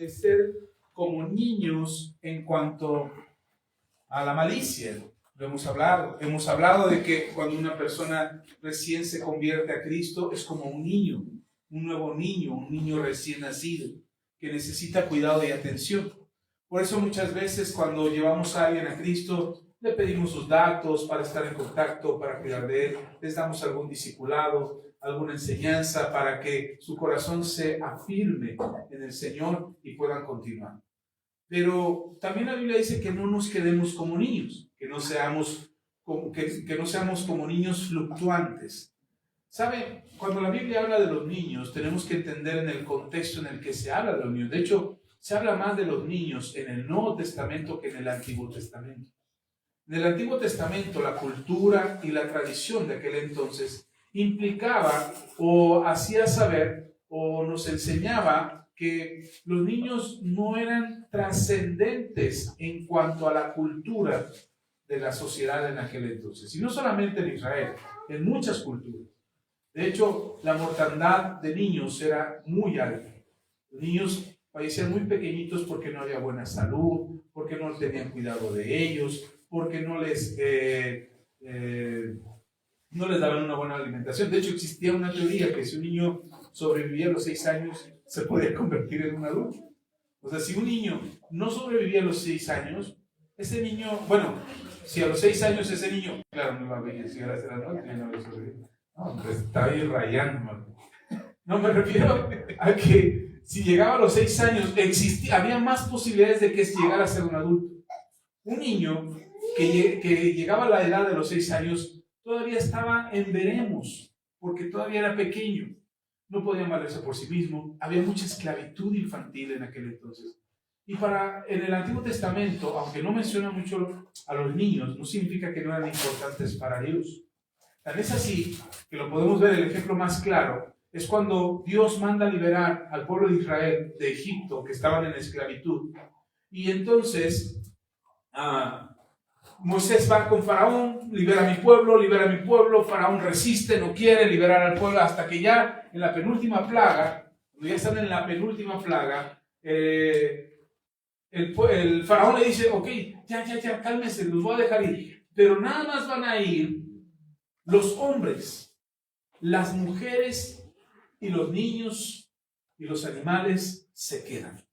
de ser como niños en cuanto a la malicia. Lo hemos hablado. Hemos hablado de que cuando una persona recién se convierte a Cristo es como un niño, un nuevo niño, un niño recién nacido, que necesita cuidado y atención. Por eso muchas veces cuando llevamos a alguien a Cristo, le pedimos sus datos para estar en contacto, para cuidar de él, les damos algún discipulado, alguna enseñanza para que su corazón se afirme en el Señor y puedan continuar. Pero también la Biblia dice que no nos quedemos como niños, que no seamos como niños fluctuantes. ¿Saben? Cuando la Biblia habla de los niños, tenemos que entender en el contexto en el que se habla de los niños. De hecho, se habla más de los niños en el Nuevo Testamento que en el Antiguo Testamento. En el Antiguo Testamento, la cultura y la tradición de aquel entonces implicaba o hacía saber o nos enseñaba que los niños no eran trascendentes en cuanto a la cultura de la sociedad en aquel entonces. Y no solamente en Israel, en muchas culturas. De hecho, la mortandad de niños era muy alta. Los niños fallecían muy pequeñitos porque no había buena salud, porque no tenían cuidado de ellos, porque no les daban una buena alimentación. De hecho, existía una teoría que si un niño sobrevivía a los 6 años, se podía convertir en un adulto. O sea, si un niño no sobrevivía a los 6 años, ese niño, bueno, si a los 6 años ese niño, claro, no va a llegar a ser adulto, ya no lo sobrevivió. No, pues está ahí rayando. No, me refiero a que si llegaba a los 6 años, había más posibilidades de que llegara a ser un adulto. Un niño que llegaba a la edad de los 6 años todavía estaba en veremos, porque todavía era pequeño. No podía valerse por sí mismo. Había mucha esclavitud infantil en aquel entonces. Y en el Antiguo Testamento, aunque no menciona mucho a los niños, no significa que no eran importantes para Dios. Tan es así que lo podemos ver, el ejemplo más claro es cuando Dios manda liberar al pueblo de Israel de Egipto, que estaban en esclavitud. Y entonces Moisés va con Faraón, libera a mi pueblo, Faraón resiste, no quiere liberar al pueblo, hasta que ya en la penúltima plaga, cuando ya están en la penúltima plaga, el Faraón le dice, ok, ya, cálmense, los voy a dejar ir, pero nada más van a ir los hombres, las mujeres y los niños y los animales se quedan.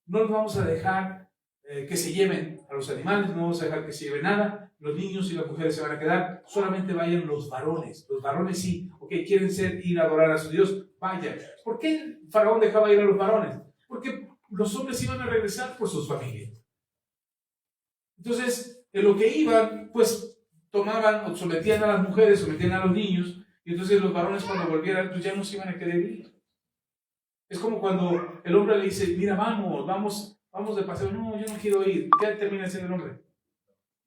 No los vamos a dejar que se lleven a los animales, no vamos a dejar que se lleven nada, los niños y las mujeres se van a quedar, solamente vayan los varones. Los varones sí, ok, quieren ir a adorar a su Dios, vayan. ¿Por qué el Faraón dejaba ir a los varones? Porque los hombres iban a regresar por sus familias. Entonces, en lo que iban, pues tomaban o sometían a las mujeres, sometían a los niños, y entonces los varones cuando volvieran, pues ya no se iban a querer ir. Es como cuando el hombre le dice, mira, vamos de paseo. No, yo no quiero ir. ¿Qué termina siendo el hombre?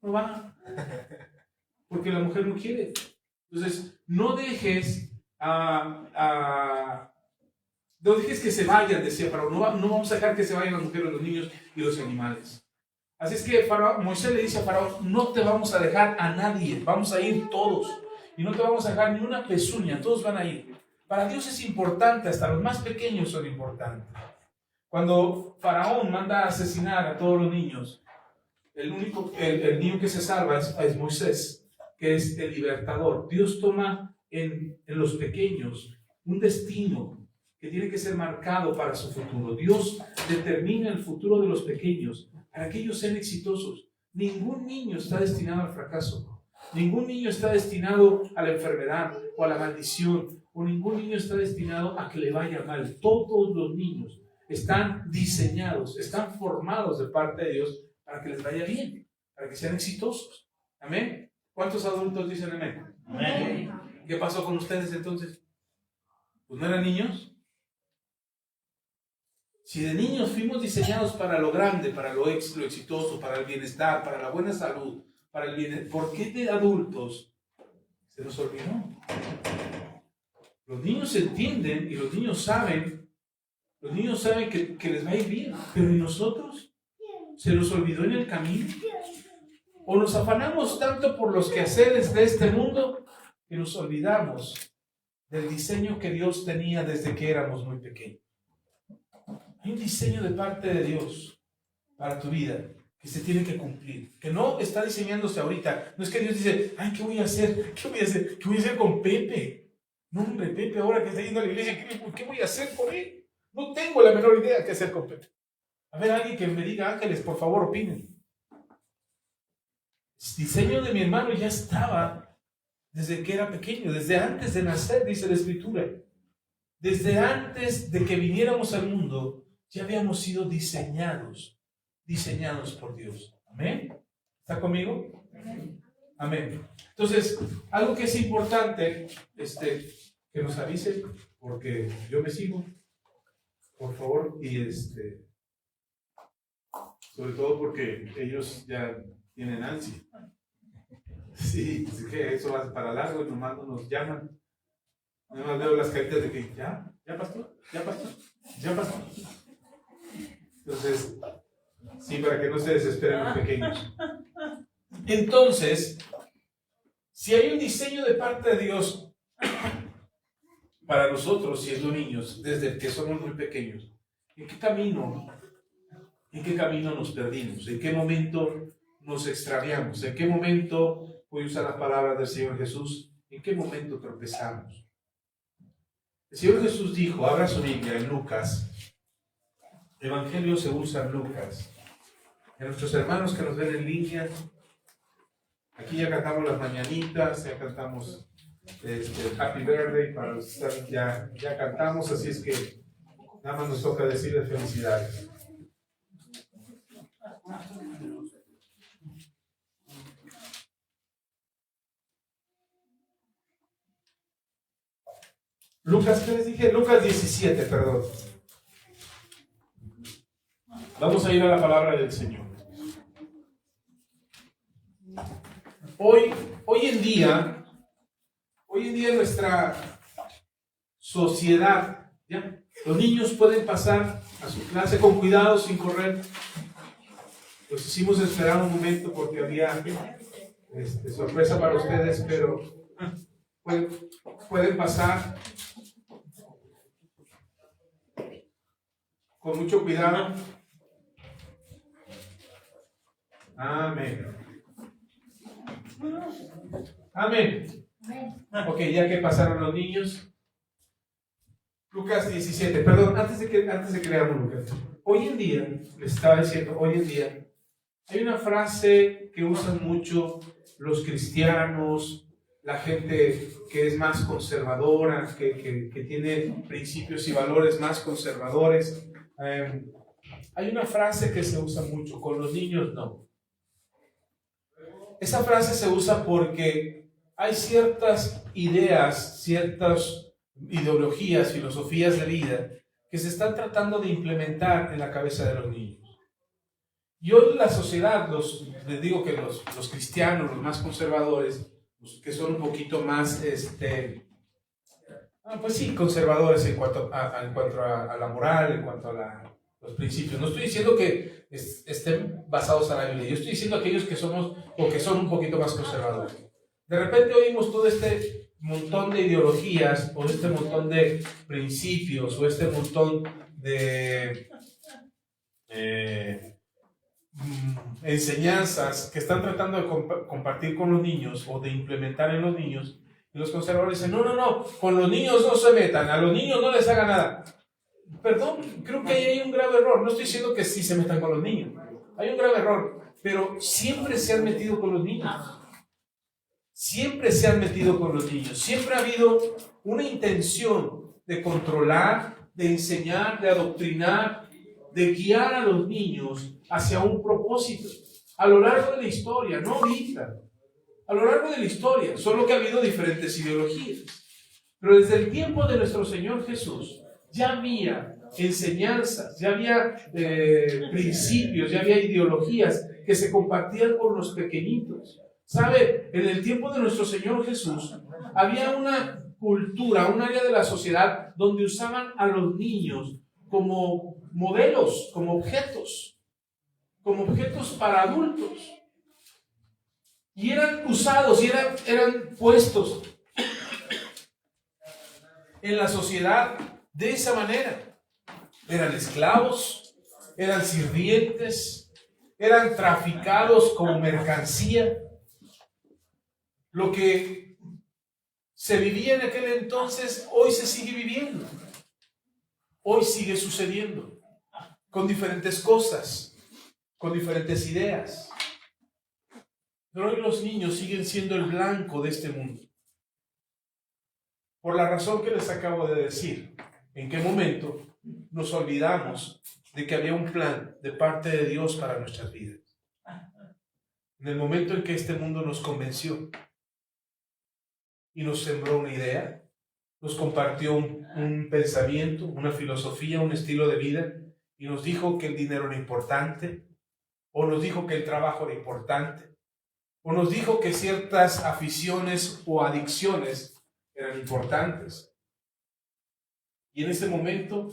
No va. Porque la mujer no quiere. Entonces, no dejes que se vayan, decía Faraón. No vamos a dejar que se vayan las mujeres, los niños y los animales. Así es que Moisés le dice a Faraón, no te vamos a dejar a nadie, vamos a ir todos. Y no te vamos a dejar ni una pezuña, todos van a ir. Para Dios es importante, hasta los más pequeños son importantes. Cuando Faraón manda a asesinar a todos los niños, el niño que se salva es Moisés, que es el libertador. Dios toma en los pequeños un destino que tiene que ser marcado para su futuro. Dios determina el futuro de los pequeños para que ellos sean exitosos. Ningún niño está destinado al fracaso. Ningún niño está destinado a la enfermedad o a la maldición, o ningún niño está destinado a que le vaya mal. Todos los niños están diseñados, están formados de parte de Dios para que les vaya bien, para que sean exitosos. ¿Amén? ¿Cuántos adultos dicen amén? Amén. ¿Qué pasó con ustedes entonces? Pues no eran niños. Si de niños fuimos diseñados para lo grande, para lo exitoso, para el bienestar, para la buena salud, para el bienestar, ¿por qué de adultos se nos olvidó? Los niños entienden y los niños saben que les va a ir bien, pero ¿y nosotros? ¿Se nos olvidó en el camino? ¿O nos afanamos tanto por los quehaceres de este mundo que nos olvidamos del diseño que Dios tenía desde que éramos muy pequeños? Hay un diseño de parte de Dios para tu vida que se tiene que cumplir, que no está diseñándose ahorita. No es que Dios dice, ay, ¿qué voy a hacer? ¿Qué voy a hacer? ¿Qué voy a hacer con Pepe? No, hombre, Pepe ahora que está yendo a la iglesia, ¿qué voy a hacer con él? No tengo la menor idea qué hacer con Pepe. A ver, alguien que me diga, ángeles, por favor, opinen. El diseño de mi hermano ya estaba desde que era pequeño, desde antes de nacer, dice la Escritura. Desde antes de que viniéramos al mundo, ya habíamos sido diseñados por Dios. ¿Amén? ¿Está conmigo? Amén. Entonces, algo que es importante, que nos avise, porque yo me sigo, por favor, y sobre todo porque ellos ya tienen ansia. Sí, así que eso va para largo y nomás no nos llaman. Nomás veo las caritas de que, ya pastor. Entonces, sí, para que no se desesperen los pequeños. Entonces, si hay un diseño de parte de Dios para nosotros, siendo niños, desde que somos muy pequeños, ¿en qué camino nos perdimos? ¿En qué momento nos extraviamos? ¿En qué momento, voy a usar las palabras del Señor Jesús, en qué momento tropezamos? El Señor Jesús dijo, abra su Biblia en Lucas, Evangelio según San Lucas. A nuestros hermanos que nos ven en línea, aquí ya cantamos las mañanitas, ya cantamos Happy Birthday, para los que están, ya cantamos, así es que nada más nos toca decirles felicidades. Lucas, ¿qué les dije? Lucas 17, perdón. Vamos a ir a la palabra del Señor. Hoy en día en nuestra sociedad, ¿ya? Los niños pueden pasar a su clase con cuidado, sin correr. Los hicimos esperar un momento porque había sorpresa para ustedes, pero pueden pasar con mucho cuidado. Amén. Amén. Ok, ya que pasaron los niños. Lucas 17, perdón, antes de que leamos Lucas. Hoy en día, les estaba diciendo, hay una frase que usan mucho los cristianos, la gente que es más conservadora, que tiene principios y valores más conservadores. Hay una frase que se usa mucho, con los niños no. Esa frase se usa porque hay ciertas ideas, ciertas ideologías, filosofías de vida que se están tratando de implementar en la cabeza de los niños. Y hoy la sociedad, les digo que los cristianos, los más conservadores, los que son un poquito más, pues sí, conservadores en cuanto a la moral, en cuanto a los principios. No estoy diciendo que estén basados en la Biblia, yo estoy diciendo aquellos que somos o que son un poquito más conservadores. De repente oímos todo este montón de ideologías, o este montón de principios, o este montón de enseñanzas que están tratando de compartir con los niños o de implementar en los niños, y los conservadores dicen, no, con los niños no se metan, a los niños no les haga nada. Perdón, creo que ahí hay un grave error. No estoy diciendo que sí se metan con los niños, hay un grave error, pero siempre se han metido con los niños. Siempre se han metido con los niños. Siempre ha habido una intención de controlar, de enseñar, de adoctrinar, de guiar a los niños hacia un propósito. A lo largo de la historia, no ahorita. A lo largo de la historia, solo que ha habido diferentes ideologías. Pero desde el tiempo de nuestro Señor Jesús, ya había enseñanzas, ya había principios, ya había ideologías que se compartían con los pequeñitos. ¿Sabe? En el tiempo de nuestro Señor Jesús había una cultura, un área de la sociedad donde usaban a los niños como modelos, como objetos para adultos. Y eran usados y eran puestos en la sociedad de esa manera. Eran esclavos, eran sirvientes, eran traficados como mercancía. Lo que se vivía en aquel entonces, hoy se sigue viviendo. Hoy sigue sucediendo con diferentes cosas, con diferentes ideas. Pero hoy los niños siguen siendo el blanco de este mundo. Por la razón que les acabo de decir, en qué momento nos olvidamos de que había un plan de parte de Dios para nuestras vidas. En el momento en que este mundo nos convenció y nos sembró una idea, nos compartió un pensamiento, una filosofía, un estilo de vida, y nos dijo que el dinero era importante, o nos dijo que el trabajo era importante, o nos dijo que ciertas aficiones o adicciones eran importantes. Y en ese momento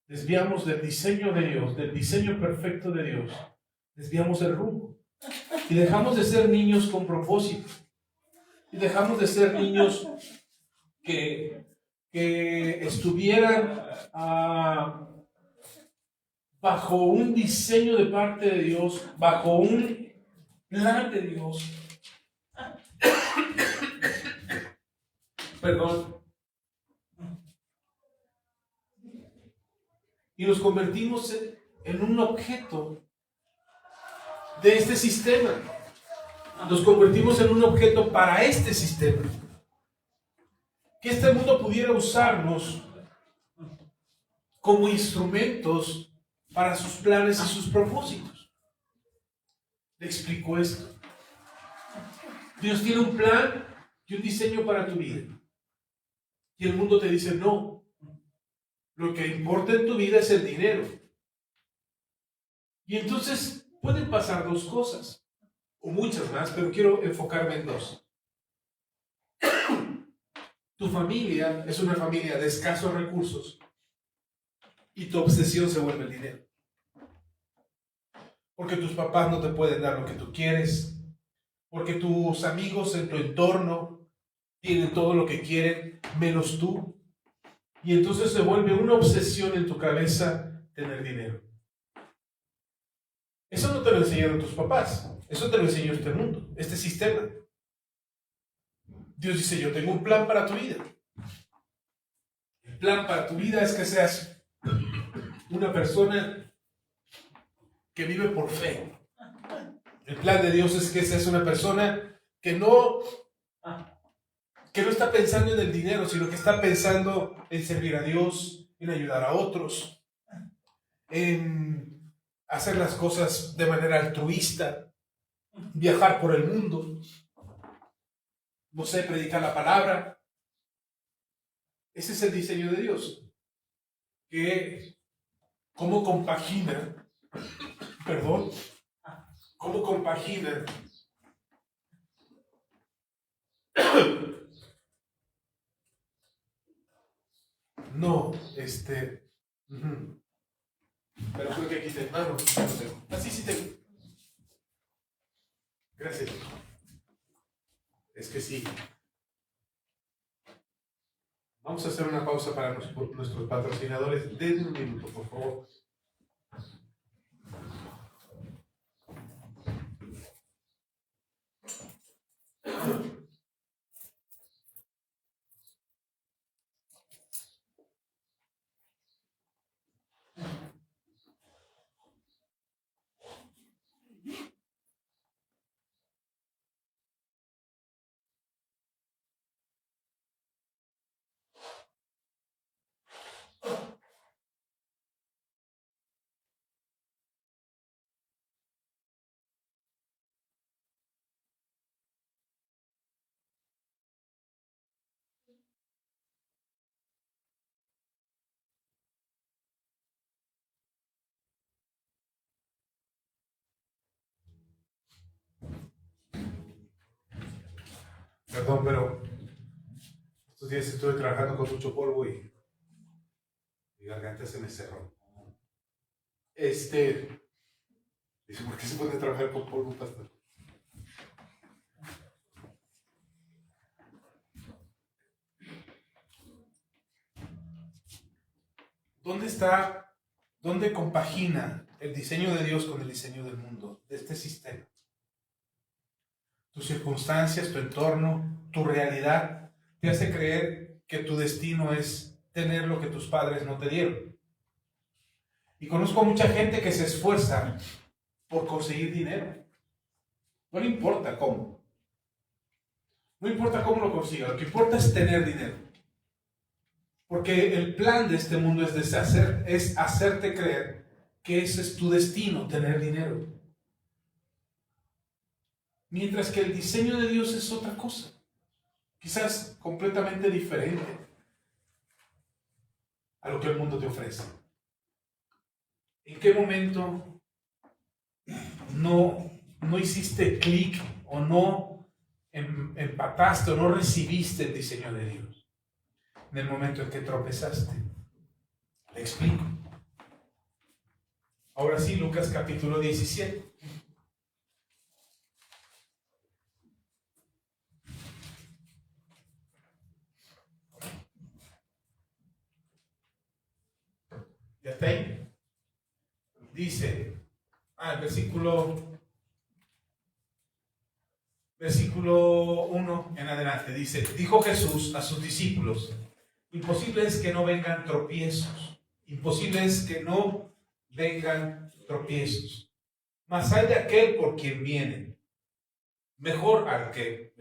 desviamos del diseño de Dios, del diseño perfecto de Dios, desviamos el rumbo y dejamos de ser niños con propósito, y dejamos de ser niños que estuvieran bajo un diseño de parte de Dios, bajo un plan de Dios. Perdón. Y nos convertimos en un objeto de este sistema. Nos convertimos en un objeto para este sistema. Que este mundo pudiera usarnos como instrumentos para sus planes y sus propósitos. ¿Le explico esto? Dios tiene un plan y un diseño para tu vida. Y el mundo te dice, no, lo que importa en tu vida es el dinero. Y entonces pueden pasar dos cosas, o muchas más, pero quiero enfocarme en dos. Tu familia es una familia de escasos recursos y tu obsesión se vuelve el dinero. Porque tus papás no te pueden dar lo que tú quieres, porque tus amigos en tu entorno tienen todo lo que quieren, menos tú. Y entonces se vuelve una obsesión en tu cabeza tener dinero. Eso no te lo enseñaron tus papás, eso te lo enseñó este mundo, este sistema. Dios dice, yo tengo un plan para tu vida. El plan para tu vida es que seas una persona que vive por fe. El plan de Dios es que seas una persona que no está pensando en el dinero, sino que está pensando en servir a Dios, en ayudar a otros, en hacer las cosas de manera altruista, viajar por el mundo, no sé, predicar la palabra. Ese es el diseño de Dios. ¿Cómo compagina? ¿Cómo compagina no, pero creo que aquí tengo. No tengo. Así sí tengo. Gracias. Es que sí. Vamos a hacer una pausa para nuestros patrocinadores. Denme un minuto, por favor. Perdón, pero estos días estuve trabajando con mucho polvo y mi garganta se me cerró. Dice, ¿por qué se puede trabajar con polvo, pastor? ¿Dónde está ¿Dónde compagina el diseño de Dios con el diseño del mundo, de este sistema? Tus circunstancias, tu entorno, tu realidad, te hace creer que tu destino es tener lo que tus padres no te dieron. Y conozco mucha gente que se esfuerza por conseguir dinero. No le importa cómo. No importa cómo lo consiga, lo que importa es tener dinero. Porque el plan de este mundo es hacerte creer que ese es tu destino, tener dinero. Mientras que el diseño de Dios es otra cosa, quizás completamente diferente a lo que el mundo te ofrece. ¿En qué momento no hiciste clic o no empataste o no recibiste el diseño de Dios? En el momento en que tropezaste. Le explico. Ahora sí, Lucas capítulo 17. ¿Ya está ahí? Dice, el versículo 1 en adelante, dice, dijo Jesús a sus discípulos, imposible es que no vengan tropiezos, imposible es que no vengan tropiezos, mas hay de aquel por quien vienen. Mejor el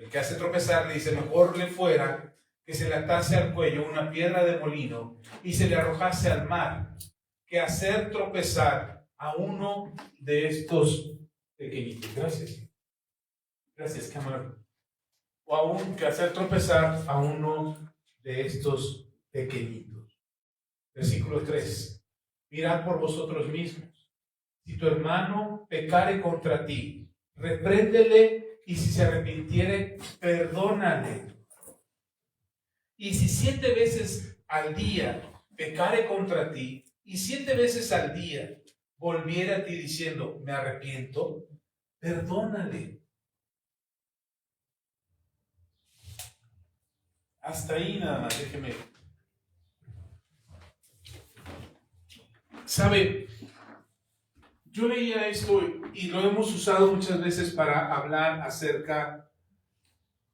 que hace tropezar, le dice, mejor le fuera que se le atase al cuello una piedra de molino y se le arrojase al mar, que hacer tropezar a uno de estos pequeñitos. Gracias, qué amable. O aún que hacer tropezar a uno de estos pequeñitos. Versículo 3. Mirad por vosotros mismos. Si tu hermano pecare contra ti, repréndele, y si se arrepintiere, perdónale. Y si 7 veces al día pecare contra ti, y 7 veces al día volviera a ti diciendo, me arrepiento, perdónale. Hasta ahí nada más, déjeme. ¿Sabe? Yo leía esto y lo hemos usado muchas veces para hablar acerca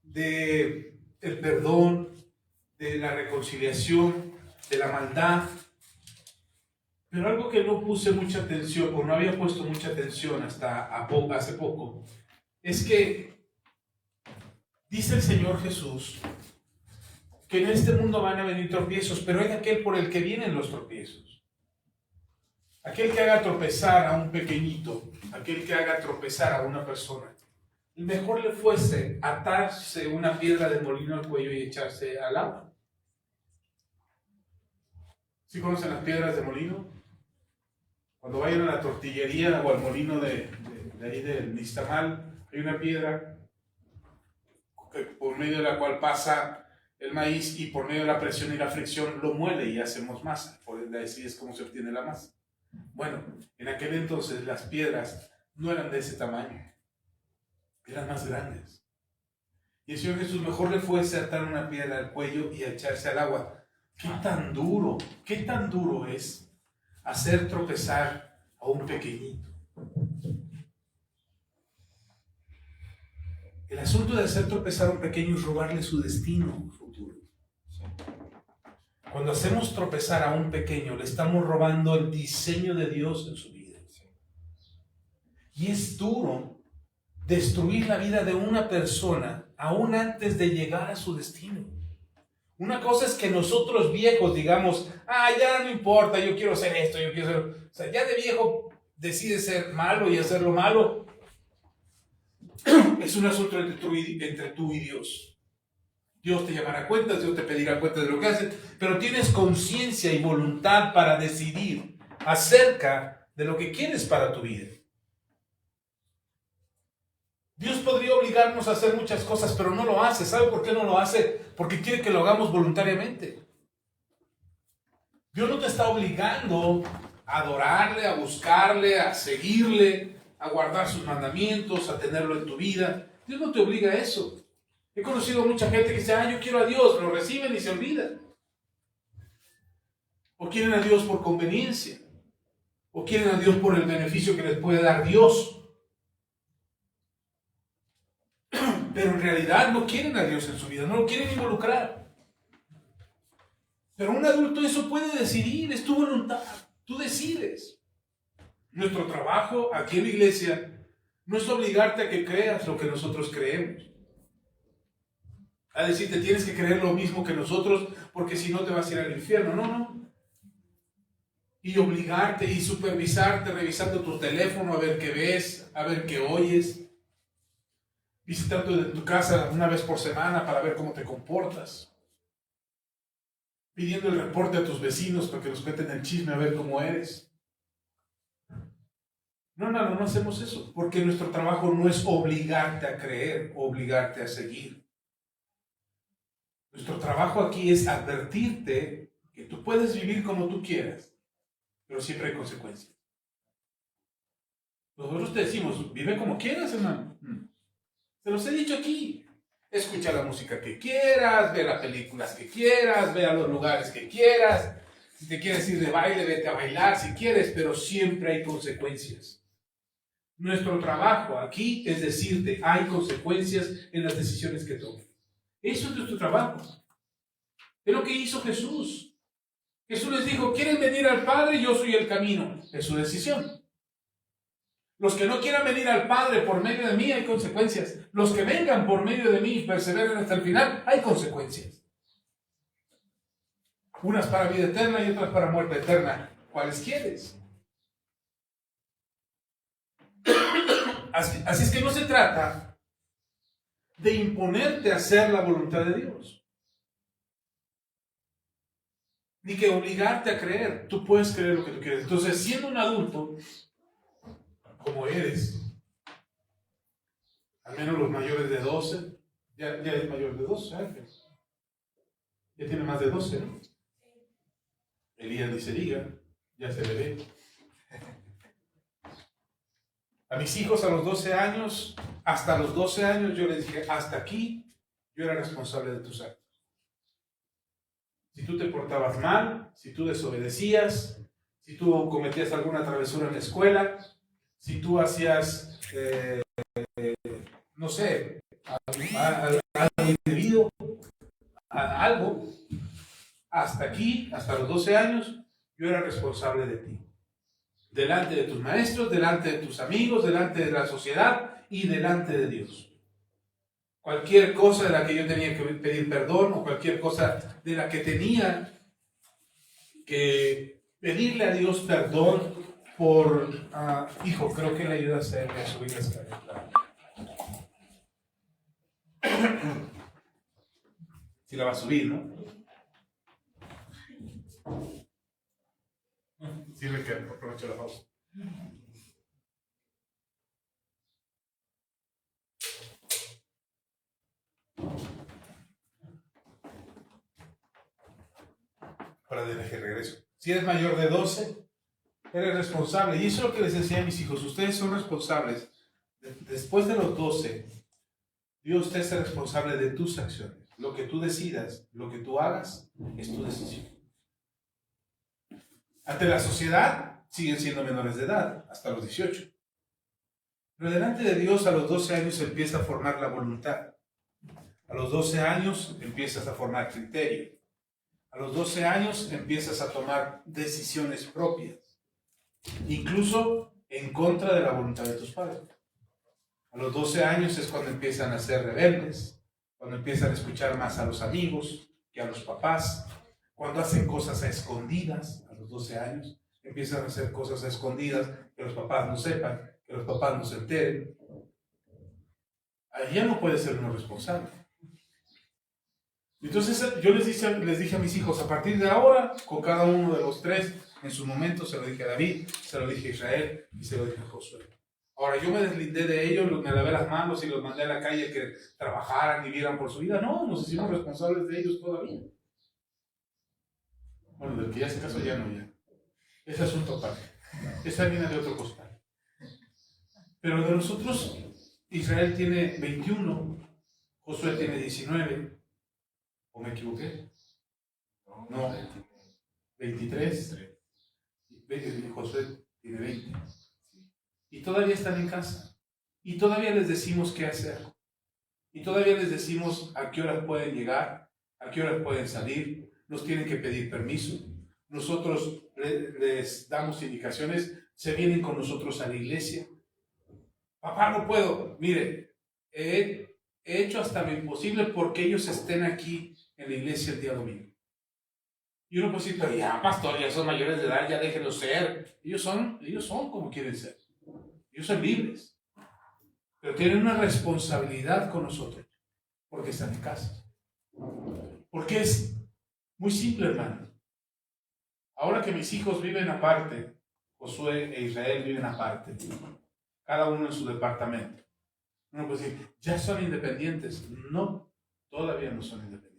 de el perdón, de la reconciliación, de la maldad. Pero algo que no puse mucha atención, o no había puesto mucha atención hasta hace poco, es que dice el Señor Jesús que en este mundo van a venir tropiezos, pero es aquel por el que vienen los tropiezos. Aquel que haga tropezar a un pequeñito, aquel que haga tropezar a una persona, mejor le fuese atarse una piedra de molino al cuello y echarse al agua. ¿Sí conocen las piedras de molino? Cuando vayan a la tortillería o al molino de ahí del Nixtamal, hay una piedra por medio de la cual pasa el maíz y por medio de la presión y la fricción lo muele y hacemos masa. Por así es como se obtiene la masa. Bueno, en aquel entonces las piedras no eran de ese tamaño, eran más grandes. Y el Señor Jesús mejor le fuese atar una piedra al cuello y echarse al agua. qué tan duro es hacer tropezar a un pequeñito. El asunto de hacer tropezar a un pequeño es robarle su destino futuro. Cuando hacemos tropezar a un pequeño, le estamos robando el diseño de Dios en su vida. Y es duro destruir la vida de una persona aún antes de llegar a su destino. Una cosa es que nosotros viejos digamos, ya no importa, yo quiero hacer esto, yo quiero hacer... O sea, ya de viejo decide ser malo y hacer lo malo. Es un asunto entre tú y Dios. Dios te llamará cuentas, Dios te pedirá cuentas de lo que haces, pero tienes conciencia y voluntad para decidir acerca de lo que quieres para tu vida. Dios podría obligarnos a hacer muchas cosas, pero no lo hace. ¿Sabe por qué no lo hace? Porque quiere que lo hagamos voluntariamente. Dios no te está obligando a adorarle, a buscarle, a seguirle, a guardar sus mandamientos, a tenerlo en tu vida. Dios no te obliga a eso. He conocido mucha gente que dice, yo quiero a Dios, lo reciben y se olvidan. O quieren a Dios por conveniencia. o quieren a Dios por el beneficio que les puede dar Dios. Pero en realidad no quieren a Dios en su vida, no lo quieren involucrar. Pero un adulto eso puede decidir, es tu voluntad, tú decides. Nuestro trabajo aquí en la iglesia no es obligarte a que creas lo que nosotros creemos. A decirte tienes que creer lo mismo que nosotros porque si no te vas a ir al infierno. No, no. Y obligarte y supervisarte revisando tu teléfono a ver qué ves, a ver qué oyes. Visitando tu casa una vez por semana para ver cómo te comportas. Pidiendo el reporte a tus vecinos para que nos cuenten el chisme a ver cómo eres. No hacemos eso. Porque nuestro trabajo no es obligarte a creer, obligarte a seguir. Nuestro trabajo aquí es advertirte que tú puedes vivir como tú quieras, pero siempre hay consecuencias. Nosotros te decimos, vive como quieras, hermano. Te los he dicho aquí. Escucha la música que quieras, ve las películas que quieras, ve a los lugares que quieras. Si te quieres ir de baile, vete a bailar si quieres, pero siempre hay consecuencias. Nuestro trabajo aquí es decirte, hay consecuencias en las decisiones que tomes. Eso es nuestro trabajo. Es lo que hizo Jesús. Jesús les dijo, ¿quieren venir al Padre? Yo soy el camino. Es su decisión. Los que no quieran venir al Padre por medio de mí hay consecuencias. Los que vengan por medio de mí y perseveren hasta el final, hay consecuencias. Unas para vida eterna y otras para muerte eterna. ¿Cuáles quieres? Así es que no se trata de imponerte a hacer la voluntad de Dios. Ni que obligarte a creer. Tú puedes creer lo que tú quieres. Entonces, siendo un adulto, como eres, al menos los mayores de 12, ya es mayor de 12 años. Ya tiene más de 12, ¿no? Elías ni se diga, ya se le ve. A mis hijos a los 12 años, hasta los 12 años yo les dije, hasta aquí yo era responsable de tus actos. Si tú te portabas mal, si tú desobedecías, si tú cometías alguna travesura en la escuela, si tú hacías, no sé, algo indebido, algo, hasta aquí, hasta los 12 años, yo era responsable de ti. Delante de tus maestros, delante de tus amigos, delante de la sociedad y delante de Dios. Cualquier cosa de la que yo tenía que pedir perdón o cualquier cosa de la que tenía que pedirle a Dios perdón por... hijo, creo que le ayudas a subir la escalera. Si la va a subir, ¿no? Sirve que aprovecho la pausa. Para de regreso. Si eres mayor de 12, eres responsable. Y eso es lo que les decía a mis hijos. Ustedes son responsables. Después de los 12, Dios te hace responsable de tus acciones. Lo que tú decidas, lo que tú hagas, es tu decisión. Ante la sociedad, siguen siendo menores de edad, hasta los 18. Pero delante de Dios, a los 12 años empieza a formar la voluntad. A los 12 años empiezas a formar criterio. A los 12 años empiezas a tomar decisiones propias, incluso en contra de la voluntad de tus padres. A los 12 años es cuando empiezan a ser rebeldes, cuando empiezan a escuchar más a los amigos que a los papás, cuando hacen cosas a escondidas. A los 12 años empiezan a hacer cosas a escondidas que los papás no sepan, que los papás no se enteren. Ahí ya no puede ser uno responsable. Entonces yo les dije a mis hijos, a partir de ahora, con cada uno de los tres, en su momento se lo dije a David, se lo dije a Israel y se lo dije a Josué. Ahora yo me deslindé de ellos, me lavé las manos y los mandé a la calle que trabajaran y vieran por su vida. No, nos hicimos responsables de ellos todavía. Bueno, del que ya se casó ya no, ya. Ese asunto aparte. Esa viene de otro costal. Pero de nosotros, Israel tiene 21, Josué tiene 19. ¿O me equivoqué? No, 23. Josué tiene 20. Y todavía están en casa. Y todavía les decimos qué hacer. Y todavía les decimos a qué horas pueden llegar, a qué horas pueden salir. Nos tienen que pedir permiso. Nosotros les damos indicaciones. Se vienen con nosotros a la iglesia. Papá, no puedo. Mire, he hecho hasta lo imposible porque ellos estén aquí en la iglesia el día domingo. Y uno puede decir, pero ya, pastor, ya son mayores de edad, ya déjenlos ser. Ellos son como quieren ser. Ellos son libres. Pero tienen una responsabilidad con nosotros, porque están en casa. Porque es muy simple, hermano. Ahora que mis hijos viven aparte, Josué e Israel viven aparte, cada uno en su departamento. Uno puede decir, ¿ya son independientes? No, todavía no son independientes.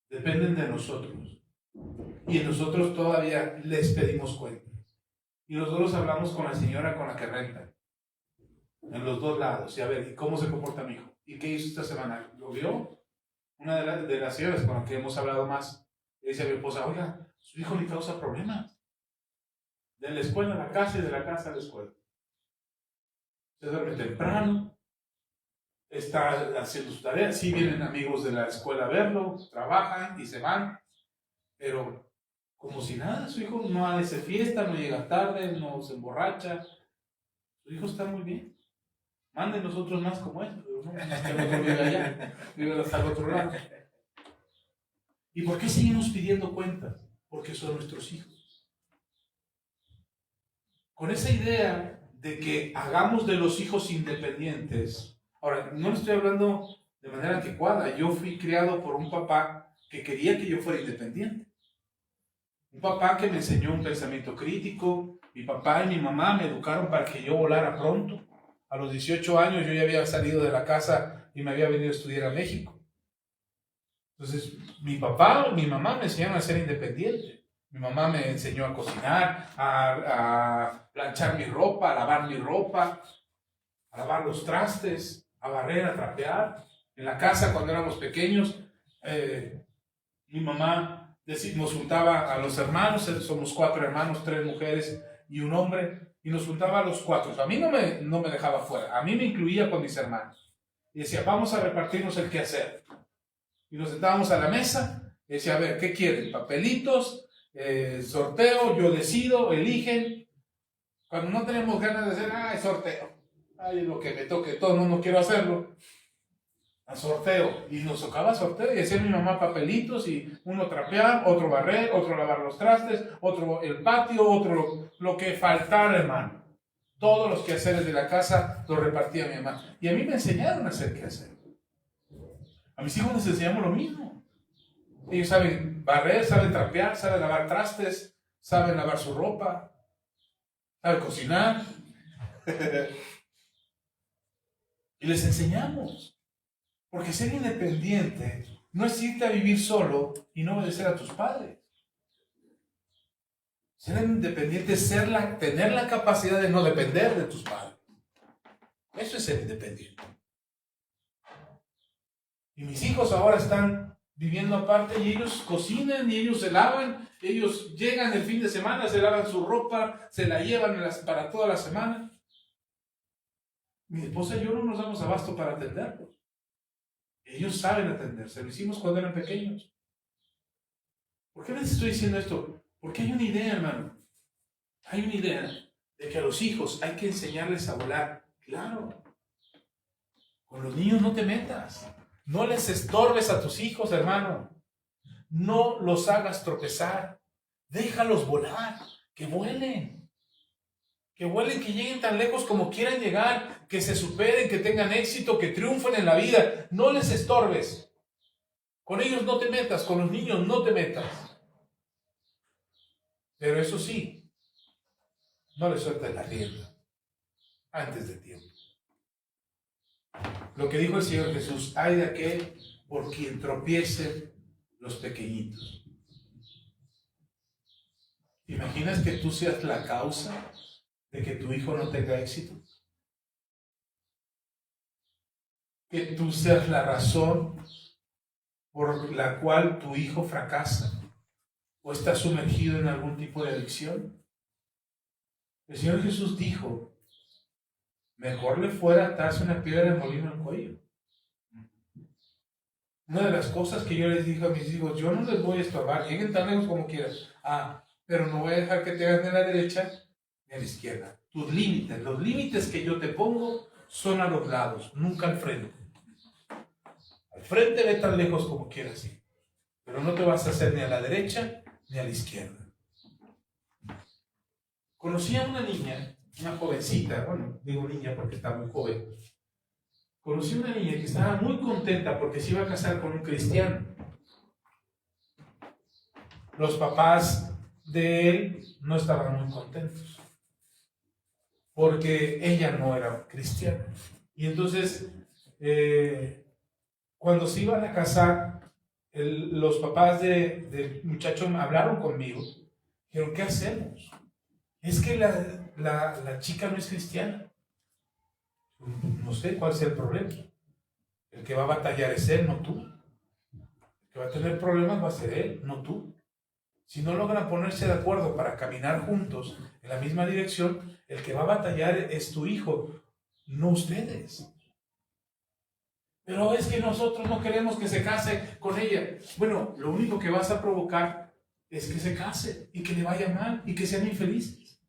Dependen de nosotros. Y nosotros todavía les pedimos cuentas. Y nosotros hablamos con la señora con la que rentan. En los dos lados. Y a ver, ¿y cómo se comporta mi hijo? ¿Y qué hizo esta semana? ¿Lo vio? Una de las señoras con las que hemos hablado más, le dice a mi esposa, oiga, su hijo le causa problemas. De la escuela a la casa y de la casa a la escuela. Se duerme temprano, está haciendo su tarea, sí vienen amigos de la escuela a verlo, trabajan y se van, pero como si nada, su hijo no hace fiesta, no llega tarde, no se emborracha, su hijo está muy bien. Manden nosotros más como él, pero no, es que el otro vive allá, vive hasta el otro lado. ¿Y por qué seguimos pidiendo cuentas? Porque son nuestros hijos. Con esa idea de que hagamos de los hijos independientes. Ahora, no le estoy hablando de manera anticuada. Yo fui criado por un papá que quería que yo fuera independiente. Un papá que me enseñó un pensamiento crítico. Mi papá y mi mamá me educaron para que yo volara pronto. A los 18 años yo ya había salido de la casa y me había venido a estudiar a México. Entonces, mi papá y mi mamá me enseñaron a ser independiente. Mi mamá me enseñó a cocinar, a planchar mi ropa, a lavar mi ropa, a lavar los trastes, a barrer, a trapear. En la casa, cuando éramos pequeños, mi mamá nos juntaba a los hermanos, somos 4 hermanos, 3 mujeres y un hombre, y nos juntaba a los 4. A mí no me dejaba fuera, a mí me incluía con mis hermanos. Y decía, vamos a repartirnos el quehacer. Y nos sentábamos a la mesa, y decía, a ver, ¿qué quieren? ¿Papelitos? Sorteo, yo decido, eligen. Cuando no tenemos ganas de hacer, sorteo. Ay, lo que me toque, todo el mundo quiere hacerlo. A sorteo. Y nos tocaba sorteo y decía mi mamá papelitos y uno trapear, otro barrer, otro lavar los trastes, otro el patio, otro lo que faltara, hermano. Todos los quehaceres de la casa los repartía mi mamá. Y a mí me enseñaron a hacer quehacer. A mis hijos les enseñamos lo mismo. Ellos saben barrer, saben trapear, saben lavar trastes, saben lavar su ropa, saben cocinar. Y les enseñamos. Porque ser independiente no es irte a vivir solo y no obedecer a tus padres. Ser independiente es tener la capacidad de no depender de tus padres. Eso es ser independiente. Y mis hijos ahora están viviendo aparte y ellos cocinan y ellos se lavan, ellos llegan el fin de semana, se lavan su ropa, se la llevan para toda la semana. Mi esposa y yo no nos damos abasto para atenderlos. Ellos saben atenderse, lo hicimos cuando eran pequeños. ¿Por qué les estoy diciendo esto? Porque hay una idea, hermano. Hay una idea de que a los hijos hay que enseñarles a volar. Claro. Con los niños no te metas. No les estorbes a tus hijos, hermano. No los hagas tropezar. Déjalos volar. Que vuelen. Que vuelen, que lleguen tan lejos como quieran llegar. Que se superen, que tengan éxito, que triunfen en la vida. No les estorbes. Con ellos no te metas. Con los niños no te metas. Pero eso sí, no les sueltes la rienda antes de tiempo. Lo que dijo el Señor Jesús, ay de aquel por quien tropiecen los pequeñitos. ¿Te imaginas que tú seas la causa de que tu hijo no tenga éxito? Que tú seas la razón por la cual tu hijo fracasa o está sumergido en algún tipo de adicción. El Señor Jesús dijo, mejor le fuera atarse una piedra de molino al cuello. Una de las cosas que yo les dije a mis hijos, yo no les voy a estorbar, lleguen tan lejos como quieran. Pero no voy a dejar que te hagan de la derecha ni a la izquierda. Tus límites, los límites que yo te pongo son a los lados, nunca al frente. Al frente ve tan lejos como quieras, sí. Pero no te vas a hacer ni a la derecha ni a la izquierda. Conocí a una niña, una jovencita, bueno, digo niña porque está muy joven. Conocí a una niña que estaba muy contenta porque se iba a casar con un cristiano. Los papás de él no estaban muy contentos porque ella no era cristiana. Y entonces, cuando se iban a casar, los papás del muchacho hablaron conmigo. Dijeron, ¿qué hacemos? Es que la chica no es cristiana. No sé cuál es el problema. El que va a batallar es él, no tú. El que va a tener problemas va a ser él, no tú. Si no logran ponerse de acuerdo para caminar juntos en la misma dirección, el que va a batallar es tu hijo, no ustedes. Pero es que nosotros no queremos que se case con ella. Bueno, lo único que vas a provocar es que se case y que le vaya mal y que sean infelices.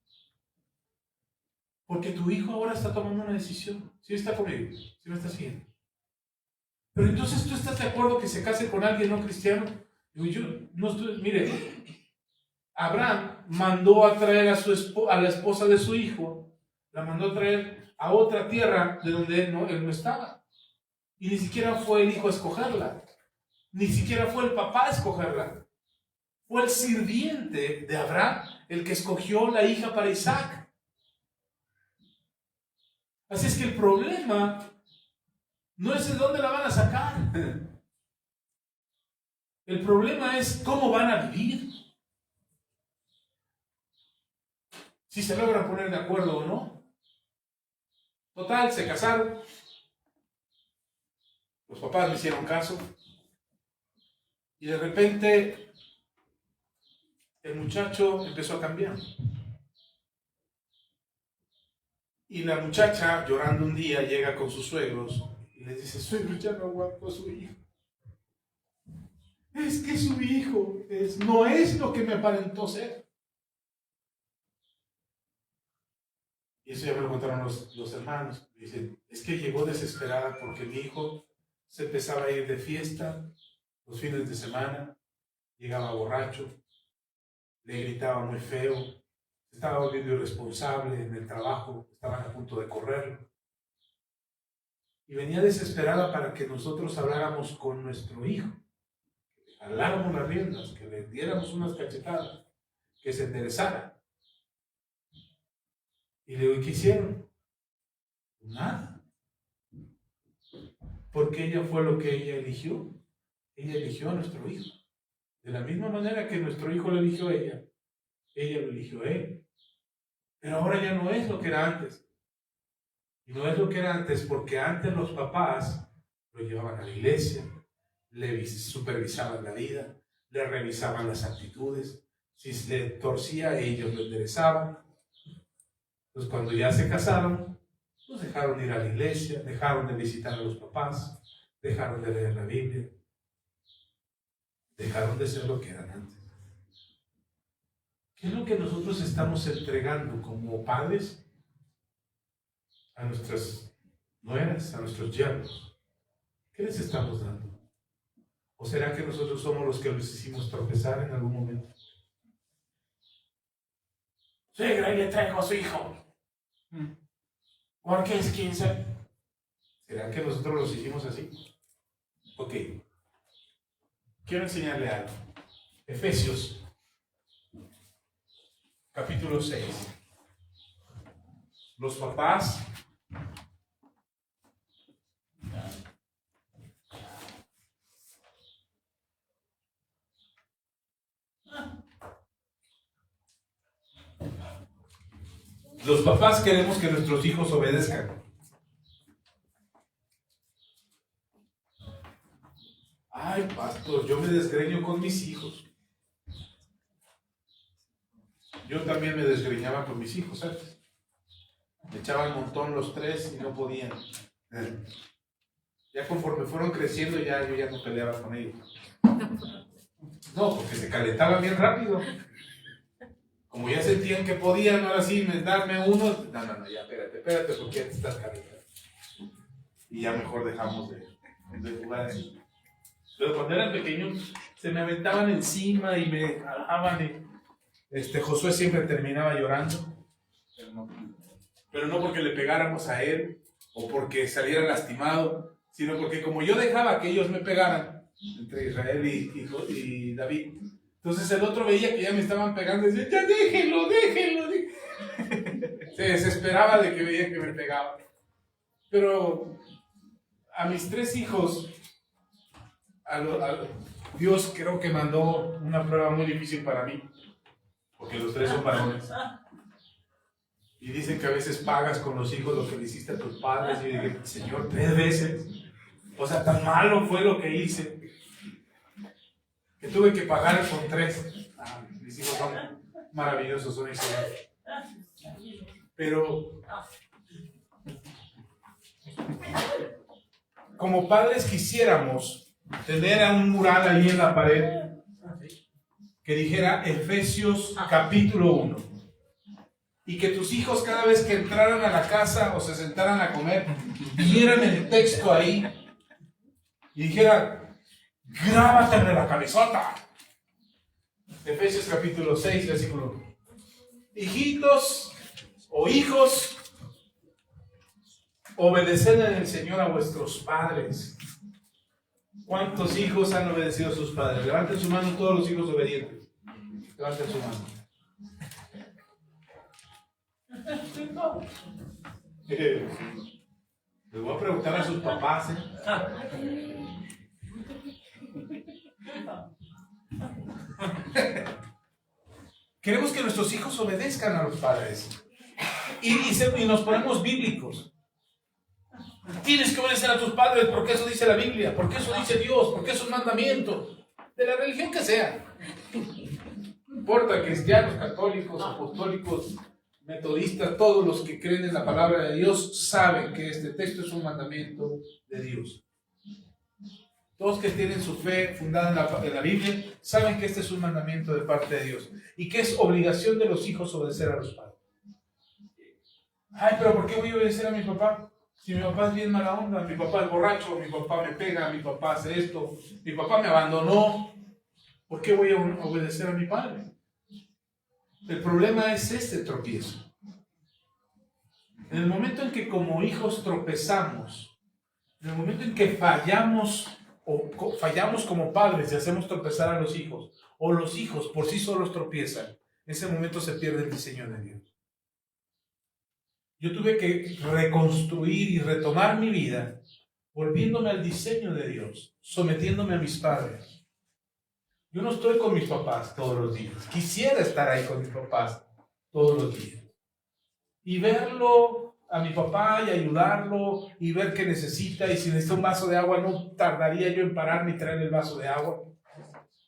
Porque tu hijo ahora está tomando una decisión. ¿Sí está conmigo? ¿Sí me está siguiendo? Pero entonces tú estás de acuerdo que se case con alguien no cristiano. Digo, yo no estoy, mire, Abraham mandó a traer a la esposa de su hijo, la mandó a traer a otra tierra de donde él no estaba. Y ni siquiera fue el hijo a escogerla, ni siquiera fue el papá a escogerla. Fue el sirviente de Abraham el que escogió la hija para Isaac. Así es que el problema no es de dónde la van a sacar. El problema es cómo van a vivir. Si se logran poner de acuerdo o no. Total, se casaron. Los papás le hicieron caso. Y de repente el muchacho empezó a cambiar. Y la muchacha, llorando un día, llega con sus suegros y les dice, suegros, ya no aguanto a su hijo. Es que su hijo no es lo que me aparentó ser. Y eso ya me lo contaron los hermanos. Dicen, es que llegó desesperada porque mi hijo se empezaba a ir de fiesta los fines de semana, llegaba borracho, le gritaba muy feo, estaba volviendo irresponsable en el trabajo, estaban a punto de correrlo. Y venía desesperada para que nosotros habláramos con nuestro hijo, que le jaláramos las riendas, que le diéramos unas cachetadas, que se enderezara. Y le digo, ¿y qué hicieron? Nada. Porque ella fue lo que ella eligió. Ella eligió a nuestro hijo. De la misma manera que nuestro hijo lo eligió a ella lo eligió a él. Pero ahora ya no es lo que era antes. Y no es lo que era antes porque antes los papás lo llevaban a la iglesia, le supervisaban la vida, le revisaban las actitudes. Si se torcía, ellos lo enderezaban. Entonces cuando ya se casaron, pues dejaron de ir a la iglesia, dejaron de visitar a los papás, dejaron de leer la Biblia, dejaron de ser lo que eran antes. ¿Qué es lo que nosotros estamos entregando como padres a nuestras nueras, a nuestros yernos? ¿Qué les estamos dando? ¿O será que nosotros somos los que los hicimos tropezar en algún momento? Suegra, ahí le traigo a su hijo. ¿Por qué es 15? ¿Será que nosotros los hicimos así? Ok. Quiero enseñarle algo. Efesios, capítulo 6. Los papás queremos que nuestros hijos obedezcan. Ay, pastor, yo me desgreño con mis hijos. Yo también me desgreñaba con mis hijos, ¿sabes? Me echaban un montón los tres y no podían. Ya conforme fueron creciendo, yo ya no peleaba con ellos. No, porque se calentaban bien rápido. Como ya sentían que podían, ahora sí, darme uno. No, ya, espérate, porque ya te estás calentando. Y ya mejor dejamos de jugar ahí. Pero cuando eran pequeños, se me aventaban encima y me jalaban. Josué siempre terminaba llorando. Pero no porque le pegáramos a él o porque saliera lastimado, sino porque como yo dejaba que ellos me pegaran, entre Israel y David, entonces el otro veía que ya me estaban pegando y decía, ya déjenlo. Se desesperaba de que veía que me pegaban. Pero a mis tres hijos, Dios creo que mandó una prueba muy difícil para mí, porque los tres son varones. Y dicen que a veces pagas con los hijos lo que le hiciste a tus padres. Y yo dije, Señor, 3 veces. O sea, tan malo fue lo que hice, que tuve que pagar con 3. Mis hijos son maravillosos, son excelentes. Pero como padres quisiéramos tener un mural ahí en la pared que dijera Efesios capítulo 1. Y que tus hijos cada vez que entraran a la casa o se sentaran a comer, vieran el texto ahí y dijera, grábatelo la cabezota. Efesios capítulo 6, versículo 1. Hijitos o hijos, obedeced en el Señor a vuestros padres. ¿Cuántos hijos han obedecido a sus padres? Levanten su mano todos los hijos obedientes. Levanten su mano. Les voy a preguntar a sus papás. Queremos que nuestros hijos obedezcan a los padres. Y nos ponemos bíblicos. Tienes que obedecer a tus padres porque eso dice la Biblia, porque eso dice Dios, porque eso es mandamiento. De la religión que sea. No importa, cristianos, católicos, apostólicos, metodistas, todos los que creen en la palabra de Dios saben que este texto es un mandamiento de Dios. Todos que tienen su fe fundada en la Biblia saben que este es un mandamiento de parte de Dios y que es obligación de los hijos obedecer a los padres. Ay, pero ¿por qué voy a obedecer a mi papá? Si mi papá es bien mala onda, mi papá es borracho, mi papá me pega, mi papá hace esto, mi papá me abandonó, ¿por qué voy a obedecer a mi padre? El problema es este tropiezo. En el momento en que como hijos tropezamos, en el momento en que fallamos como padres y hacemos tropezar a los hijos, o los hijos por sí solos tropiezan, en ese momento se pierde el diseño de Dios. Yo tuve que reconstruir y retomar mi vida, volviéndome al diseño de Dios, sometiéndome a mis padres. Yo no estoy con mis papás todos los días. Quisiera estar ahí con mis papás todos los días. Y verlo a mi papá y ayudarlo y ver qué necesita. Y si necesita un vaso de agua, no tardaría yo en pararme y traerle el vaso de agua.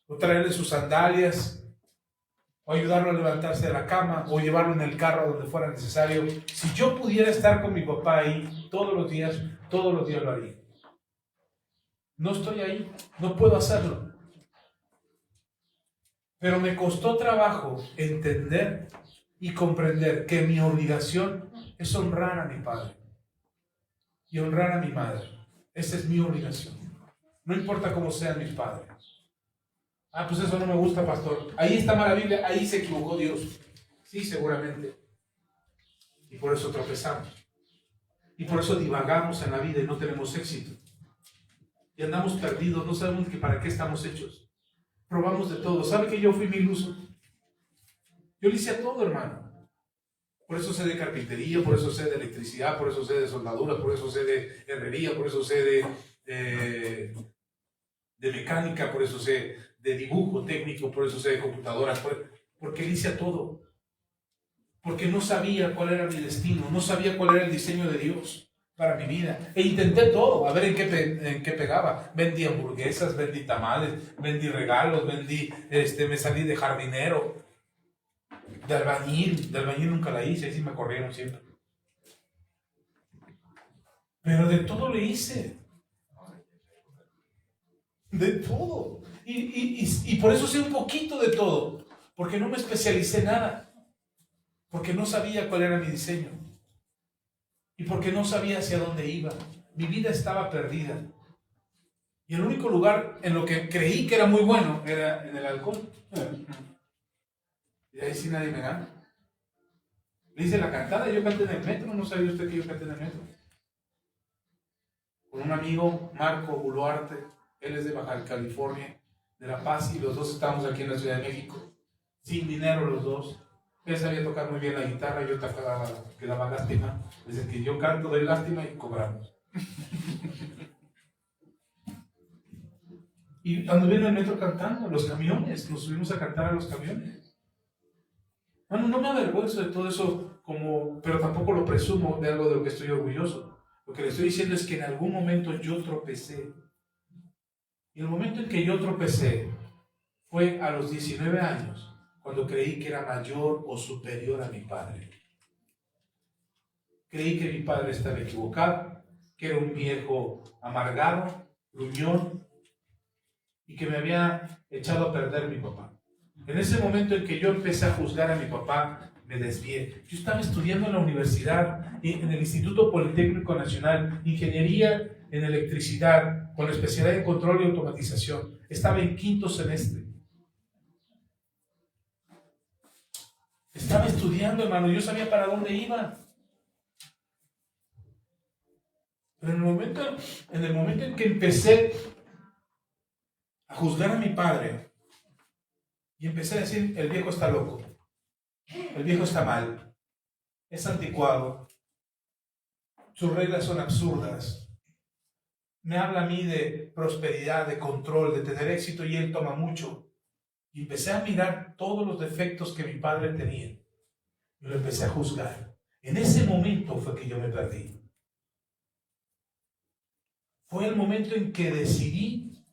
O traerle sus sandalias. O ayudarlo a levantarse de la cama. O llevarlo en el carro donde fuera necesario. Si yo pudiera estar con mi papá ahí todos los días lo haría. No estoy ahí. No puedo hacerlo. Pero me costó trabajo entender y comprender que mi obligación es honrar a mi padre y honrar a mi madre. Esa es mi obligación. No importa cómo sean mis padres. Ah, pues eso no me gusta, pastor. Ahí está la Biblia, ahí se equivocó Dios. Sí, seguramente. Y por eso tropezamos. Y por eso divagamos en la vida y no tenemos éxito. Y andamos perdidos, no sabemos que para qué estamos hechos. Probamos de todo. ¿Sabe que yo fui mi iluso? Yo le hice a todo, hermano. Por eso sé de carpintería, por eso sé de electricidad, por eso sé de soldadura, por eso sé de herrería, por eso sé de mecánica, por eso sé de dibujo técnico, por eso sé de computadoras, porque le hice a todo. Porque no sabía cuál era mi destino, no sabía cuál era el diseño de Dios para mi vida. E intenté todo, a ver en qué pegaba. Vendí hamburguesas, vendí tamales, vendí regalos, me salí de jardinero. De albañil nunca la hice, ahí sí me corrieron siempre. Pero de todo le hice. De todo. Y por eso sé un poquito de todo. Porque no me especialicé en nada. Porque no sabía cuál era mi diseño. Y porque no sabía hacia dónde iba. Mi vida estaba perdida. Y el único lugar en lo que creí que era muy bueno era en el alcohol. Y ahí sí nadie me gana. Le hice la cantada, yo canté en el metro. ¿No sabía usted que yo canté en el metro? Con un amigo, Marco Buluarte. Él es de Baja California, de La Paz, y los dos estábamos aquí en la Ciudad de México. Sin dinero los dos. Él sabía tocar muy bien la guitarra, yo tocaba, que daba lástima. Desde que yo canto, doy lástima y cobramos. Y anduve en el metro cantando, los camiones, nos subimos a cantar a los camiones. Bueno, no me avergüenzo de todo eso, pero tampoco lo presumo de algo de lo que estoy orgulloso. Lo que le estoy diciendo es que en algún momento yo tropecé. Y el momento en que yo tropecé fue a los 19 años, cuando creí que era mayor o superior a mi padre. Creí que mi padre estaba equivocado, que era un viejo amargado, gruñón, y que me había echado a perder mi papá. En ese momento en que yo empecé a juzgar a mi papá, me desvié. Yo estaba estudiando en la universidad, en el Instituto Politécnico Nacional, ingeniería en electricidad, con especialidad en control y automatización. Estaba en 5º semestre. Estaba estudiando, hermano, yo sabía para dónde iba. Pero en el momento en que empecé a juzgar a mi padre, y empecé a decir, el viejo está loco, el viejo está mal, es anticuado, sus reglas son absurdas, me habla a mí de prosperidad, de control, de tener éxito, y él toma mucho. Y empecé a mirar todos los defectos que mi padre tenía, y lo empecé a juzgar. En ese momento fue que yo me perdí. Fue el momento en que decidí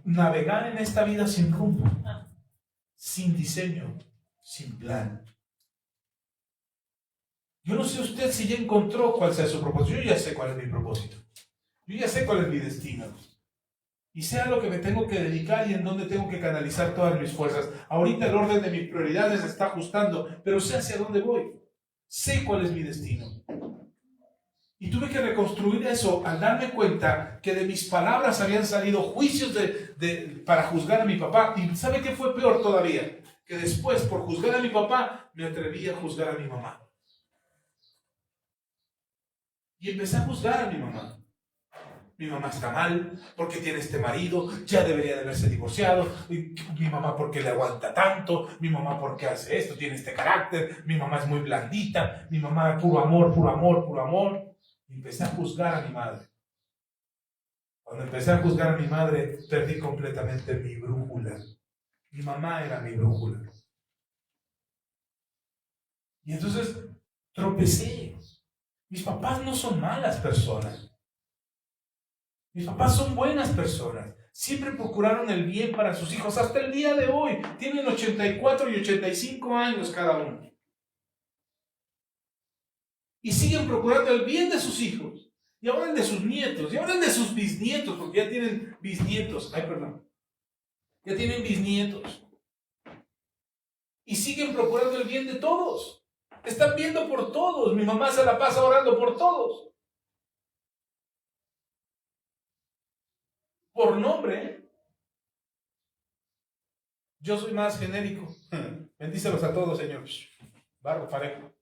navegar en esta vida sin rumbo, sin diseño, sin plan. Yo no sé usted si ya encontró cuál sea su propósito. Yo ya sé cuál es mi propósito. Yo ya sé cuál es mi destino. Y sé a lo que me tengo que dedicar y en dónde tengo que canalizar todas mis fuerzas. Ahorita el orden de mis prioridades se está ajustando, pero sé hacia dónde voy. Sé cuál es mi destino. Y tuve que reconstruir eso al darme cuenta que de mis palabras habían salido juicios para juzgar a mi papá. Y ¿sabe qué fue peor todavía? Que después, por juzgar a mi papá, me atreví a juzgar a mi mamá. Y empecé a juzgar a mi mamá. Mi mamá está mal porque tiene este marido, ya debería de haberse divorciado. Mi mamá porque le aguanta tanto, mi mamá porque hace esto, tiene este carácter, mi mamá es muy blandita, mi mamá puro amor, puro amor, puro amor. Y empecé a juzgar a mi madre. Cuando empecé a juzgar a mi madre, perdí completamente mi brújula. Mi mamá era mi brújula. Y entonces tropecé. Mis papás no son malas personas. Mis papás son buenas personas. Siempre procuraron el bien para sus hijos. Hasta el día de hoy. Tienen 84 y 85 años cada uno. Y siguen procurando el bien de sus hijos. Y hablan de sus nietos. Y hablan de sus bisnietos. Porque ya tienen bisnietos. Ya tienen bisnietos. Y siguen procurando el bien de todos. Están viendo por todos. Mi mamá se la pasa orando por todos. Por nombre. Yo soy más genérico. Bendícelos a todos, Señor. Barro parejo.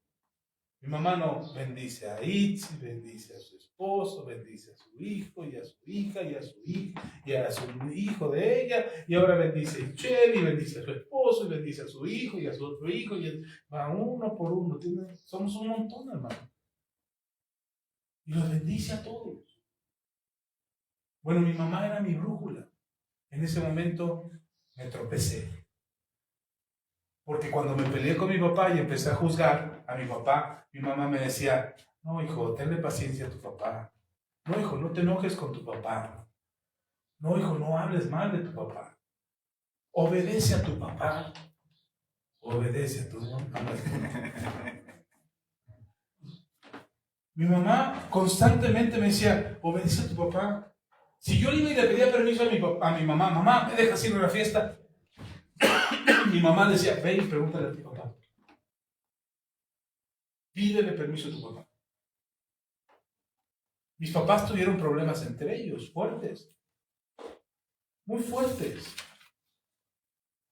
Mi mamá no bendice a Itzi, bendice a su esposo, bendice a su hijo y a su hija y a su hija y a su hijo de ella, y ahora bendice a Chevy, bendice a su esposo y bendice a su hijo y a su otro hijo, y va uno por uno. Somos un montón, hermano. Y los bendice a todos. Bueno, mi mamá era mi brújula. En ese momento me tropecé. Porque cuando me peleé con mi papá y empecé a juzgar a mi papá, mi mamá me decía, no, hijo, tenle paciencia a tu papá. No, hijo, no te enojes con tu papá. No, hijo, no hables mal de tu papá. Obedece a tu papá. Obedece a tu mamá. Mi mamá constantemente me decía, obedece a tu papá. Si yo iba y le pedía permiso a mi mamá, mamá, ¿me dejas ir a una fiesta? Mi mamá decía, ve y pregúntale a tu papá. Pídele permiso a tu papá. Mis papás tuvieron problemas entre ellos, fuertes. Muy fuertes.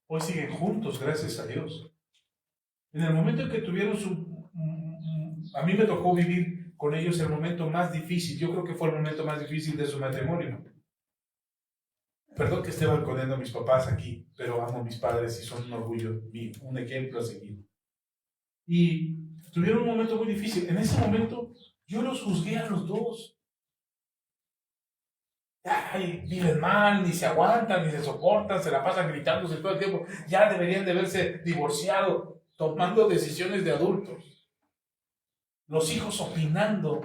Hoy siguen juntos, gracias a Dios. En el momento en que tuvieron a mí me tocó vivir con ellos el momento más difícil. Yo creo que fue el momento más difícil de su matrimonio. Perdón que esté balconeando a mis papás aquí, pero amo a mis padres y son un orgullo mío, un ejemplo a seguir. Y tuvieron un momento muy difícil. En ese momento yo los juzgué a los dos. Ay, viven mal, ni se aguantan, ni se soportan, se la pasan gritándose todo el tiempo. Ya deberían de haberse divorciado, tomando decisiones de adultos. Los hijos opinando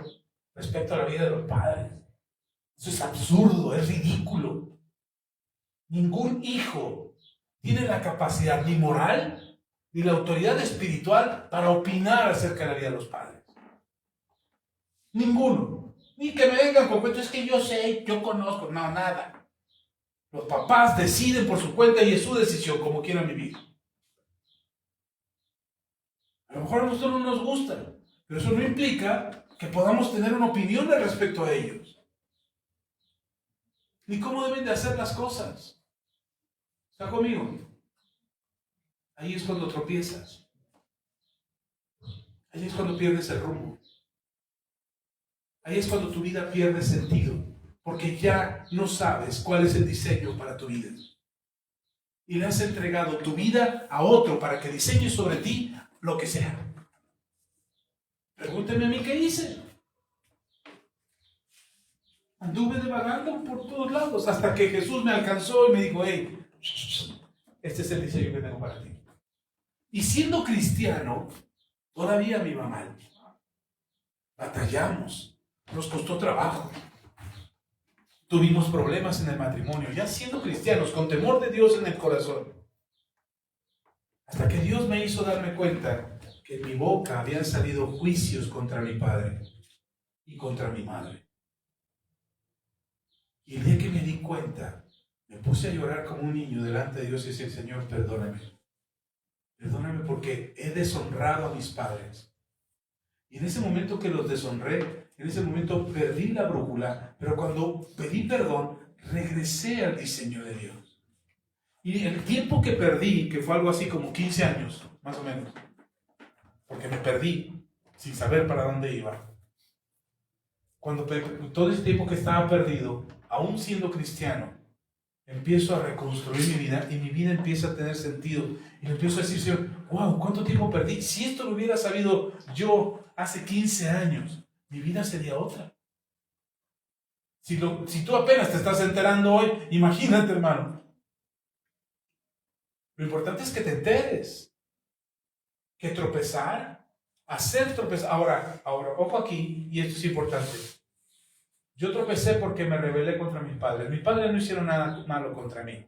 respecto a la vida de los padres. Eso es absurdo, es ridículo. Ningún hijo tiene la capacidad ni moral ni la autoridad espiritual para opinar acerca de la vida de los padres. Ninguno. Ni que me vengan con cuentos, es que yo sé, yo conozco. No, nada. Los papás deciden por su cuenta y es su decisión como quieran vivir. A lo mejor a nosotros no nos gusta, pero eso no implica que podamos tener una opinión al respecto a ellos. Ni cómo deben de hacer las cosas. ¿Está conmigo? Ahí es cuando tropiezas. Ahí es cuando pierdes el rumbo. Ahí es cuando tu vida pierde sentido, porque ya no sabes cuál es el diseño para tu vida. Y le has entregado tu vida a otro para que diseñe sobre ti lo que sea. Pregúnteme a mí qué hice. Anduve divagando por todos lados hasta que Jesús me alcanzó y me dijo, hey, este es el diseño que tengo para ti. Y siendo cristiano, todavía me iba mal. Batallamos. Nos costó trabajo. Tuvimos problemas en el matrimonio, ya siendo cristianos, con temor de Dios en el corazón. Hasta que Dios me hizo darme cuenta que en mi boca habían salido juicios contra mi padre y contra mi madre. Y el día que me di cuenta, me puse a llorar como un niño delante de Dios y decir, Señor, perdóname. Perdóname porque he deshonrado a mis padres. Y en ese momento que los deshonré, en ese momento perdí la brújula, pero cuando pedí perdón, regresé al diseño de Dios. Y el tiempo que perdí, que fue algo así como 15 años, más o menos, porque me perdí sin saber para dónde iba. Cuando todo ese tiempo que estaba perdido, aún siendo cristiano, empiezo a reconstruir mi vida y mi vida empieza a tener sentido. Y le empiezo a decir, Señor, wow, ¿cuánto tiempo perdí? Si esto lo hubiera sabido yo hace 15 años, mi vida sería otra. Si tú apenas te estás enterando hoy, imagínate, hermano. Lo importante es que te enteres. Que tropezar, hacer tropezar. Ahora, ojo aquí, y esto es importante. Yo tropecé porque me rebelé contra mis padres. Mis padres no hicieron nada malo contra mí.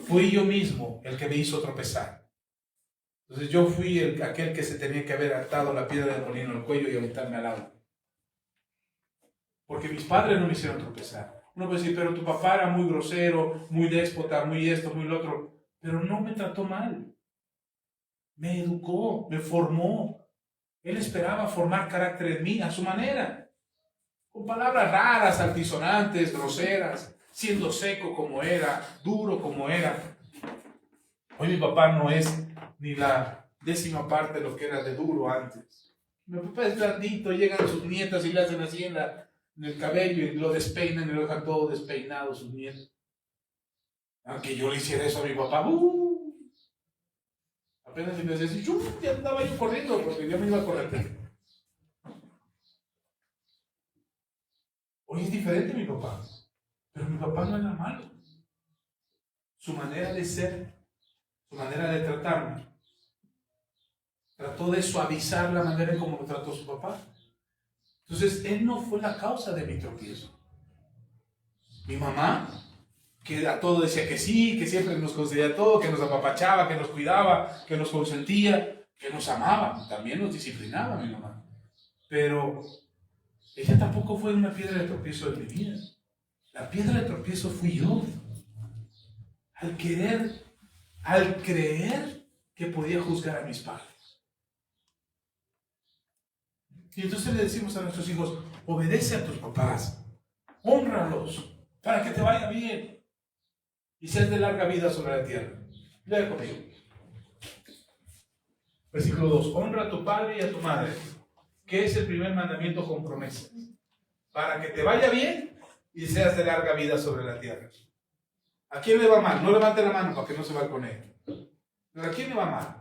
Fui yo mismo el que me hizo tropezar. Entonces yo fui aquel que se tenía que haber atado la piedra de molino al cuello y aventarme al agua. Porque mis padres no me hicieron tropezar. Uno puede decir, pero tu papá era muy grosero, muy déspota, muy esto, muy lo otro. Pero no me trató mal. Me educó, me formó. Él esperaba formar carácter en mí a su manera. Con palabras raras, altisonantes, groseras, siendo seco como era, duro como era. Hoy mi papá no es ni la 10ª parte de lo que era de duro antes. Mi papá es blandito, llegan sus nietas y le hacen así en el cabello y lo despeinan y lo dejan todo despeinado sus nietos. Aunque yo le hiciera eso a mi papá, apenas si me decía así, ya andaba yo corriendo porque yo me iba a correr. Hoy es diferente mi papá, pero mi papá no era malo. Su manera de ser, su manera de tratarme, trató de suavizar la manera en cómo me trató su papá. Entonces, él no fue la causa de mi tropiezo. Mi mamá que a todo decía que sí, que siempre nos concedía todo, que nos apapachaba, que nos cuidaba, que nos consentía, que nos amaba, también nos disciplinaba mi mamá. Pero ella tampoco fue una piedra de tropiezo de mi vida. La piedra de tropiezo fui yo. Al creer que podía juzgar a mis padres. Y entonces le decimos a nuestros hijos, obedece a tus papás, hónralos, para que te vaya bien y seas de larga vida sobre la tierra. Lea conmigo. Versículo 2. Honra a tu padre y a tu madre, que es el primer mandamiento con promesas, para que te vaya bien y seas de larga vida sobre la tierra. ¿A quién le va mal? No levante la mano para que no se balconee. ¿Pero a quién le va mal?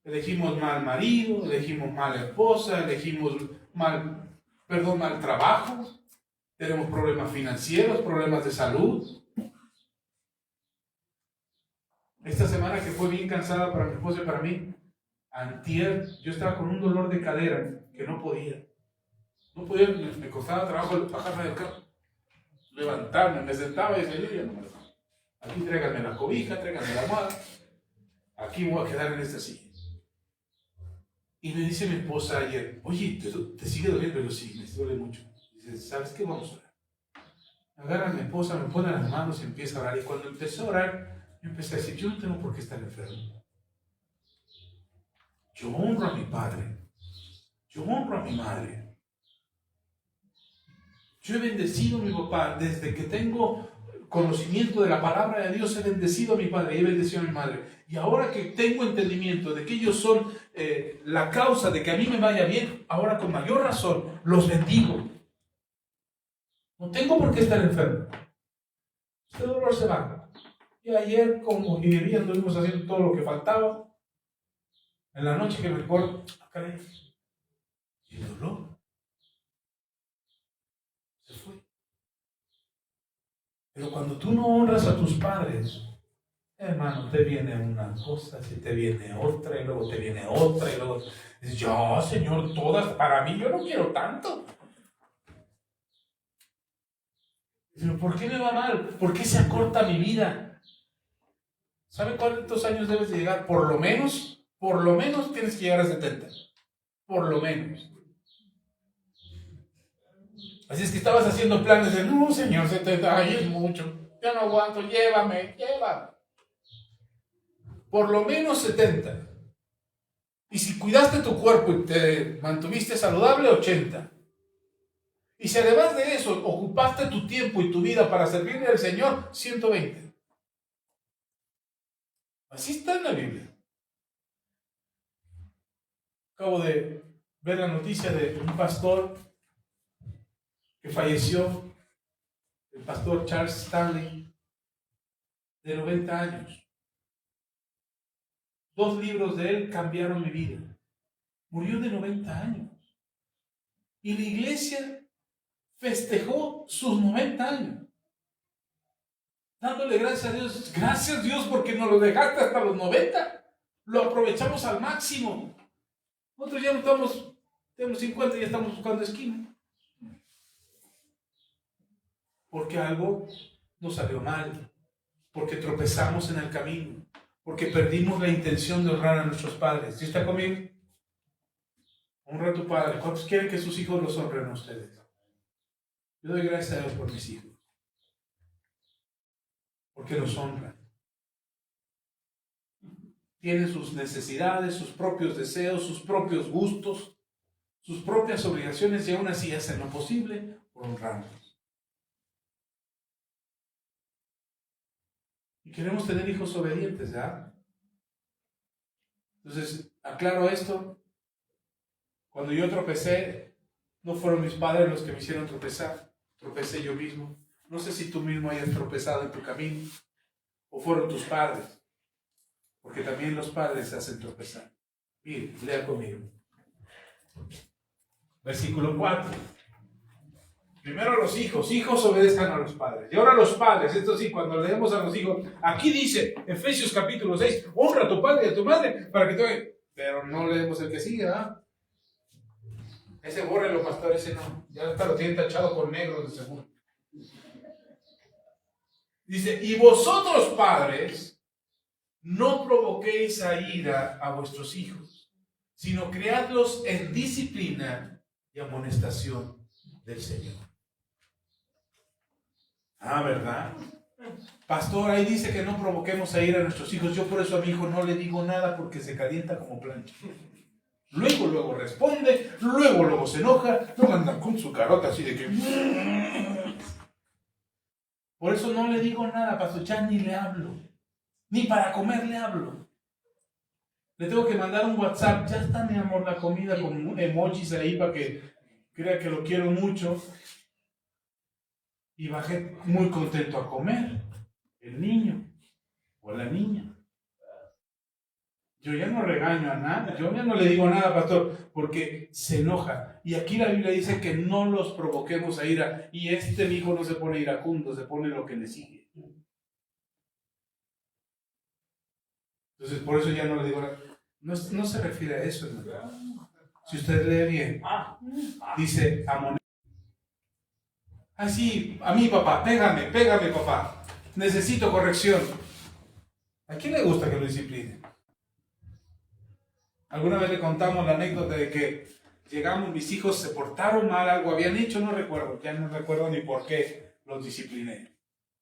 Elegimos mal marido, elegimos mal esposa, elegimos mal trabajo, tenemos problemas financieros, problemas de salud. Esta semana que fue bien cansada para mi esposa y para mí, antier, yo estaba con un dolor de cadera que no podía. No podía, me costaba trabajo bajarme del carro, levantarme, me sentaba y decía, yo no me levanto. Aquí tráiganme la cobija, tráiganme la almohada, aquí me voy a quedar en esta silla. Y me dice mi esposa ayer, oye, ¿te sigue doliendo? Yo sí, me duele mucho. Dice, ¿sabes qué? Vamos a orar. Agarra a mi esposa, me pone las manos y empieza a orar. Y cuando empezó a orar, yo empecé a decir, yo no tengo por qué estar enfermo. Yo honro a mi padre. Yo honro a mi madre. Yo he bendecido a mi papá. Desde que tengo conocimiento de la palabra de Dios, he bendecido a mi padre y he bendecido a mi madre. Y ahora que tengo entendimiento de que ellos son la causa de que a mí me vaya bien, ahora con mayor razón los bendigo. No tengo por qué estar enfermo. Este dolor se va. Y ayer, como ingeniería, estuvimos haciendo todo lo que faltaba. En la noche que me recuerdo, caray, y el dolor se fue. Pero cuando tú no honras a tus padres, hermano, te viene una cosa, si te viene otra, y luego te viene otra, y luego dices, yo, Señor, todas para mí, yo no quiero tanto. Pero ¿por qué me va mal? ¿Por qué se acorta mi vida? ¿Sabe cuántos años debes de llegar? Por lo menos tienes que llegar a 70. Por lo menos. Así es que estabas haciendo planes de, no, Señor, 70, ay, es mucho. Yo no aguanto, llévame. Por lo menos 70. Y si cuidaste tu cuerpo y te mantuviste saludable, 80. Y si además de eso ocupaste tu tiempo y tu vida para servirle al Señor, 120. Así está en la Biblia. Acabo de ver la noticia de un pastor que falleció, el pastor Charles Stanley, de 90 años. 2 libros de él cambiaron mi vida. Murió de 90 años. Y la iglesia festejó sus 90 años. Dándole gracias a Dios. Gracias Dios porque nos lo dejaste hasta los 90. Lo aprovechamos al máximo. Nosotros ya no estamos, tenemos 50 y ya estamos buscando esquina. Porque algo nos salió mal. Porque tropezamos en el camino. Porque perdimos la intención de honrar a nuestros padres. ¿Sí está conmigo? Honra a tu padre. ¿Cuántos quieren que sus hijos los honren a ustedes? Yo doy gracias a Dios por mis hijos. Porque los honran. Tienen sus necesidades, sus propios deseos, sus propios gustos, sus propias obligaciones y aún así hacen lo posible por honrarlos. Y queremos tener hijos obedientes, ¿ya? Entonces, aclaro esto. Cuando yo tropecé, no fueron mis padres los que me hicieron tropezar. Tropecé yo mismo. No sé si tú mismo hayas tropezado en tu camino o fueron tus padres. Porque también los padres se hacen tropezar. Mire, lea conmigo. Versículo 4. Primero los hijos obedezcan a los padres. Y ahora los padres, esto sí, cuando leemos a los hijos, aquí dice, Efesios capítulo 6, honra a tu padre y a tu madre para que te... Pero no leemos el que sigue, ¿verdad? Ese bórrelo, pastor, ese no. Ya hasta lo tienen tachado con negro de seguro. Dice, y vosotros padres, no provoquéis a ira a vuestros hijos, sino criadlos en disciplina y amonestación del Señor. Ah, ¿verdad? Pastor, ahí dice que no provoquemos a ira a nuestros hijos. Yo por eso a mi hijo no le digo nada porque se calienta como plancha. Luego responde, luego se enoja, luego anda con su carota así de que... Por eso no le digo nada, pastor, ya ni le hablo. Ni para comer le hablo. Le tengo que mandar un WhatsApp, ya está mi amor la comida con emojis ahí para que crea que lo quiero mucho. Y bajé muy contento a comer, el niño o la niña. Yo ya no regaño a nada, yo ya no le digo nada, pastor, porque se enoja. Y aquí la Biblia dice que no los provoquemos a ira. Y mi hijo no se pone iracundo, se pone lo que le sigue. Entonces, por eso ya no le digo nada. No se refiere a eso, hermano. Si usted lee bien, dice amonesta. Así, a mí, papá, pégame, papá. Necesito corrección. ¿A quién le gusta que lo discipline? Alguna vez le contamos la anécdota de que llegamos, mis hijos se portaron mal, algo habían hecho, no recuerdo, ya no recuerdo ni por qué los discipliné.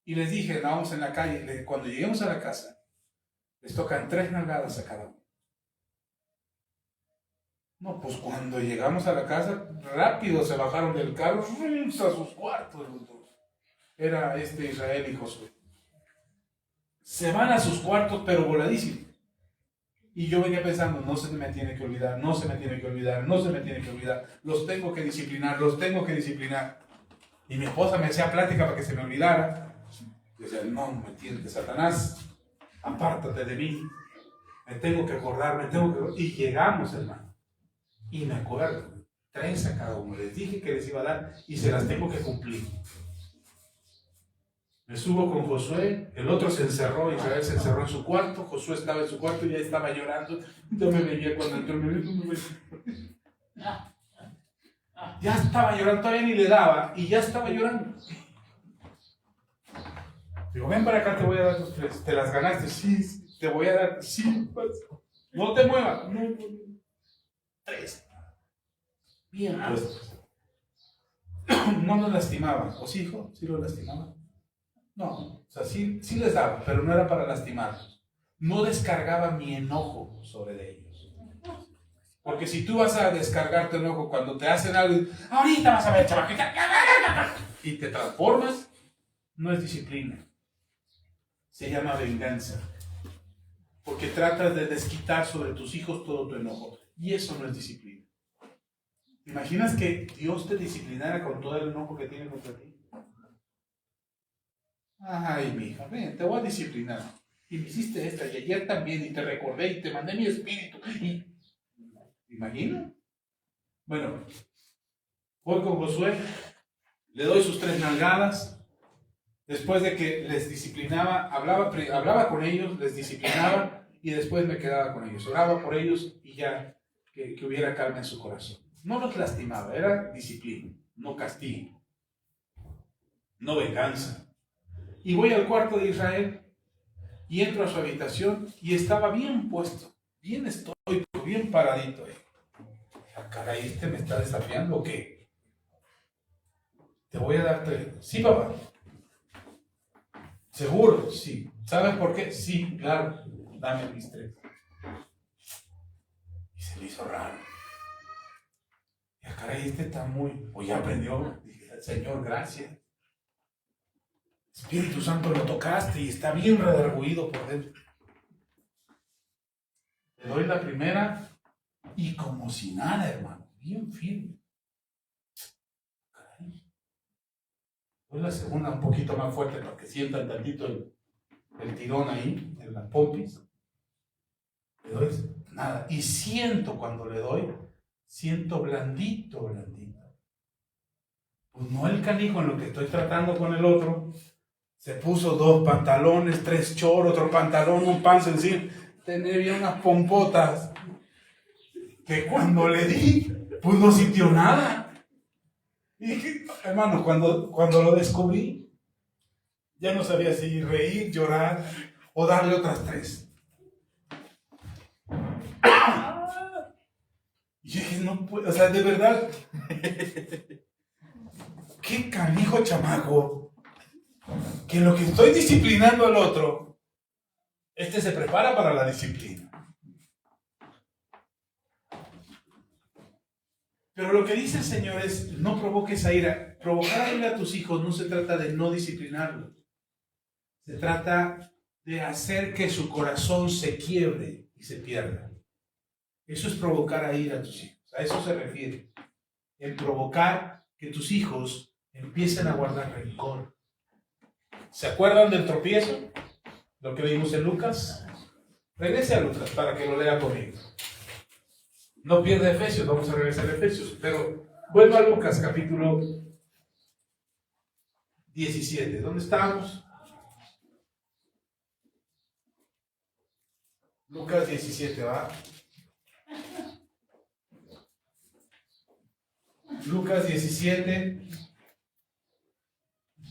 Y les dije, vamos en la calle, cuando lleguemos a la casa, les tocan 3 nalgadas a cada uno. No, pues cuando llegamos a la casa, rápido se bajaron del carro, a sus cuartos los dos. Era Israel y Josué. Se van a sus cuartos, pero voladísimo. Y yo venía pensando, no se me tiene que olvidar, no se me tiene que olvidar, no se me tiene que olvidar. Los tengo que disciplinar, los tengo que disciplinar. Y mi esposa me hacía plática para que se me olvidara. Yo decía, no, me entiendes, Satanás, apártate de mí. Me tengo que acordar, Y llegamos, hermano. Y me acuerdo, 3 a cada uno. Les dije que les iba a dar y se las tengo que cumplir. Me subo con Josué, el otro se encerró, Israel se encerró en su cuarto, Josué estaba en su cuarto y ya estaba llorando. Yo me veía cuando entró, ya estaba llorando, todavía ni le daba y ya estaba llorando. Digo, ven para acá, te voy a dar los 3. ¿Te las ganaste? Sí, te voy a dar, sí. No te muevas. No. 3. Bien puestos. No nos lastimaban. ¿O sí, hijo? ¿Sí los lastimaban? No, o sea, sí les daba, pero no era para lastimarlos. No descargaba mi enojo sobre ellos. Porque si tú vas a descargar tu enojo cuando te hacen algo, ahorita vas a ver, chamaquita, y te transformas, no es disciplina. Se llama venganza. Porque tratas de desquitar sobre tus hijos todo tu enojo. Y eso no es disciplina. ¿Te imaginas que Dios te disciplinara con todo el enojo que tiene contra ti? Ay, mi hija, ven, te voy a disciplinar. Y me hiciste esta, y ayer también, y te recordé, y te mandé mi espíritu. Y... ¿te imaginas? Bueno, voy con Josué, le doy sus 3 nalgadas. Después de que les disciplinaba, hablaba con ellos, les disciplinaba, y después me quedaba con ellos. Oraba por ellos, y ya que hubiera calma en su corazón. No los lastimaba, era disciplina, no castigo, no venganza. Y voy al cuarto de Israel y entro a su habitación y estaba bien puesto, bien estoico, bien paradito ahí. Caray, ¿este me está desafiando o qué? Te voy a dar 3. Sí, papá. ¿Seguro? Sí. ¿Sabes por qué? Sí, claro. Dame mis 3. Y se le hizo raro. Y caray, este está muy... O ya aprendió. Dije, Señor, gracias. Espíritu Santo, lo tocaste y está bien redarguido por dentro. Le doy la primera y como si nada, hermano, bien firme. Caray. Doy la segunda un poquito más fuerte para que sientan tantito el tirón ahí, en las pompis. Le doy nada. Y siento cuando le doy, siento blandito. Pues no el canijo en lo que estoy tratando con el otro. Se puso 2 pantalones, 3 choros, otro pantalón, un pan sencillo. Tenía unas pompotas que cuando le di, pues no sintió nada. Y dije, hermano, cuando lo descubrí, Ya no sabía si reír, llorar o darle otras 3. Y yo dije, no puedo, o sea, de verdad, qué canijo chamaco, que en lo que estoy disciplinando al otro, este se prepara para la disciplina. Pero lo que dice el Señor es, no provoques a ira. Provocar a ira a tus hijos no se trata de no disciplinarlos. Se trata de hacer que su corazón se quiebre y se pierda. Eso es provocar a ira a tus hijos. A eso se refiere. En provocar que tus hijos empiecen a guardar rencor. ¿Se acuerdan del tropiezo? Lo que vimos en Lucas. Regrese a Lucas para que lo lea conmigo. No pierda Efesios, vamos a regresar a Efesios. Pero vuelvo a Lucas capítulo 17. ¿Dónde estamos? Lucas 17, ¿va? Lucas 17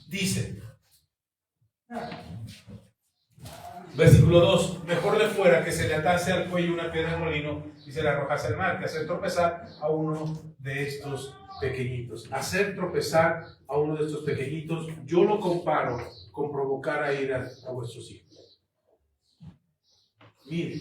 dice, versículo 2, mejor le fuera que se le atase al cuello una piedra de molino y se le arrojase al mar, que hacer tropezar a uno de estos pequeñitos. Hacer tropezar a uno de estos pequeñitos, yo lo comparo con provocar a ira a vuestros hijos. Miren,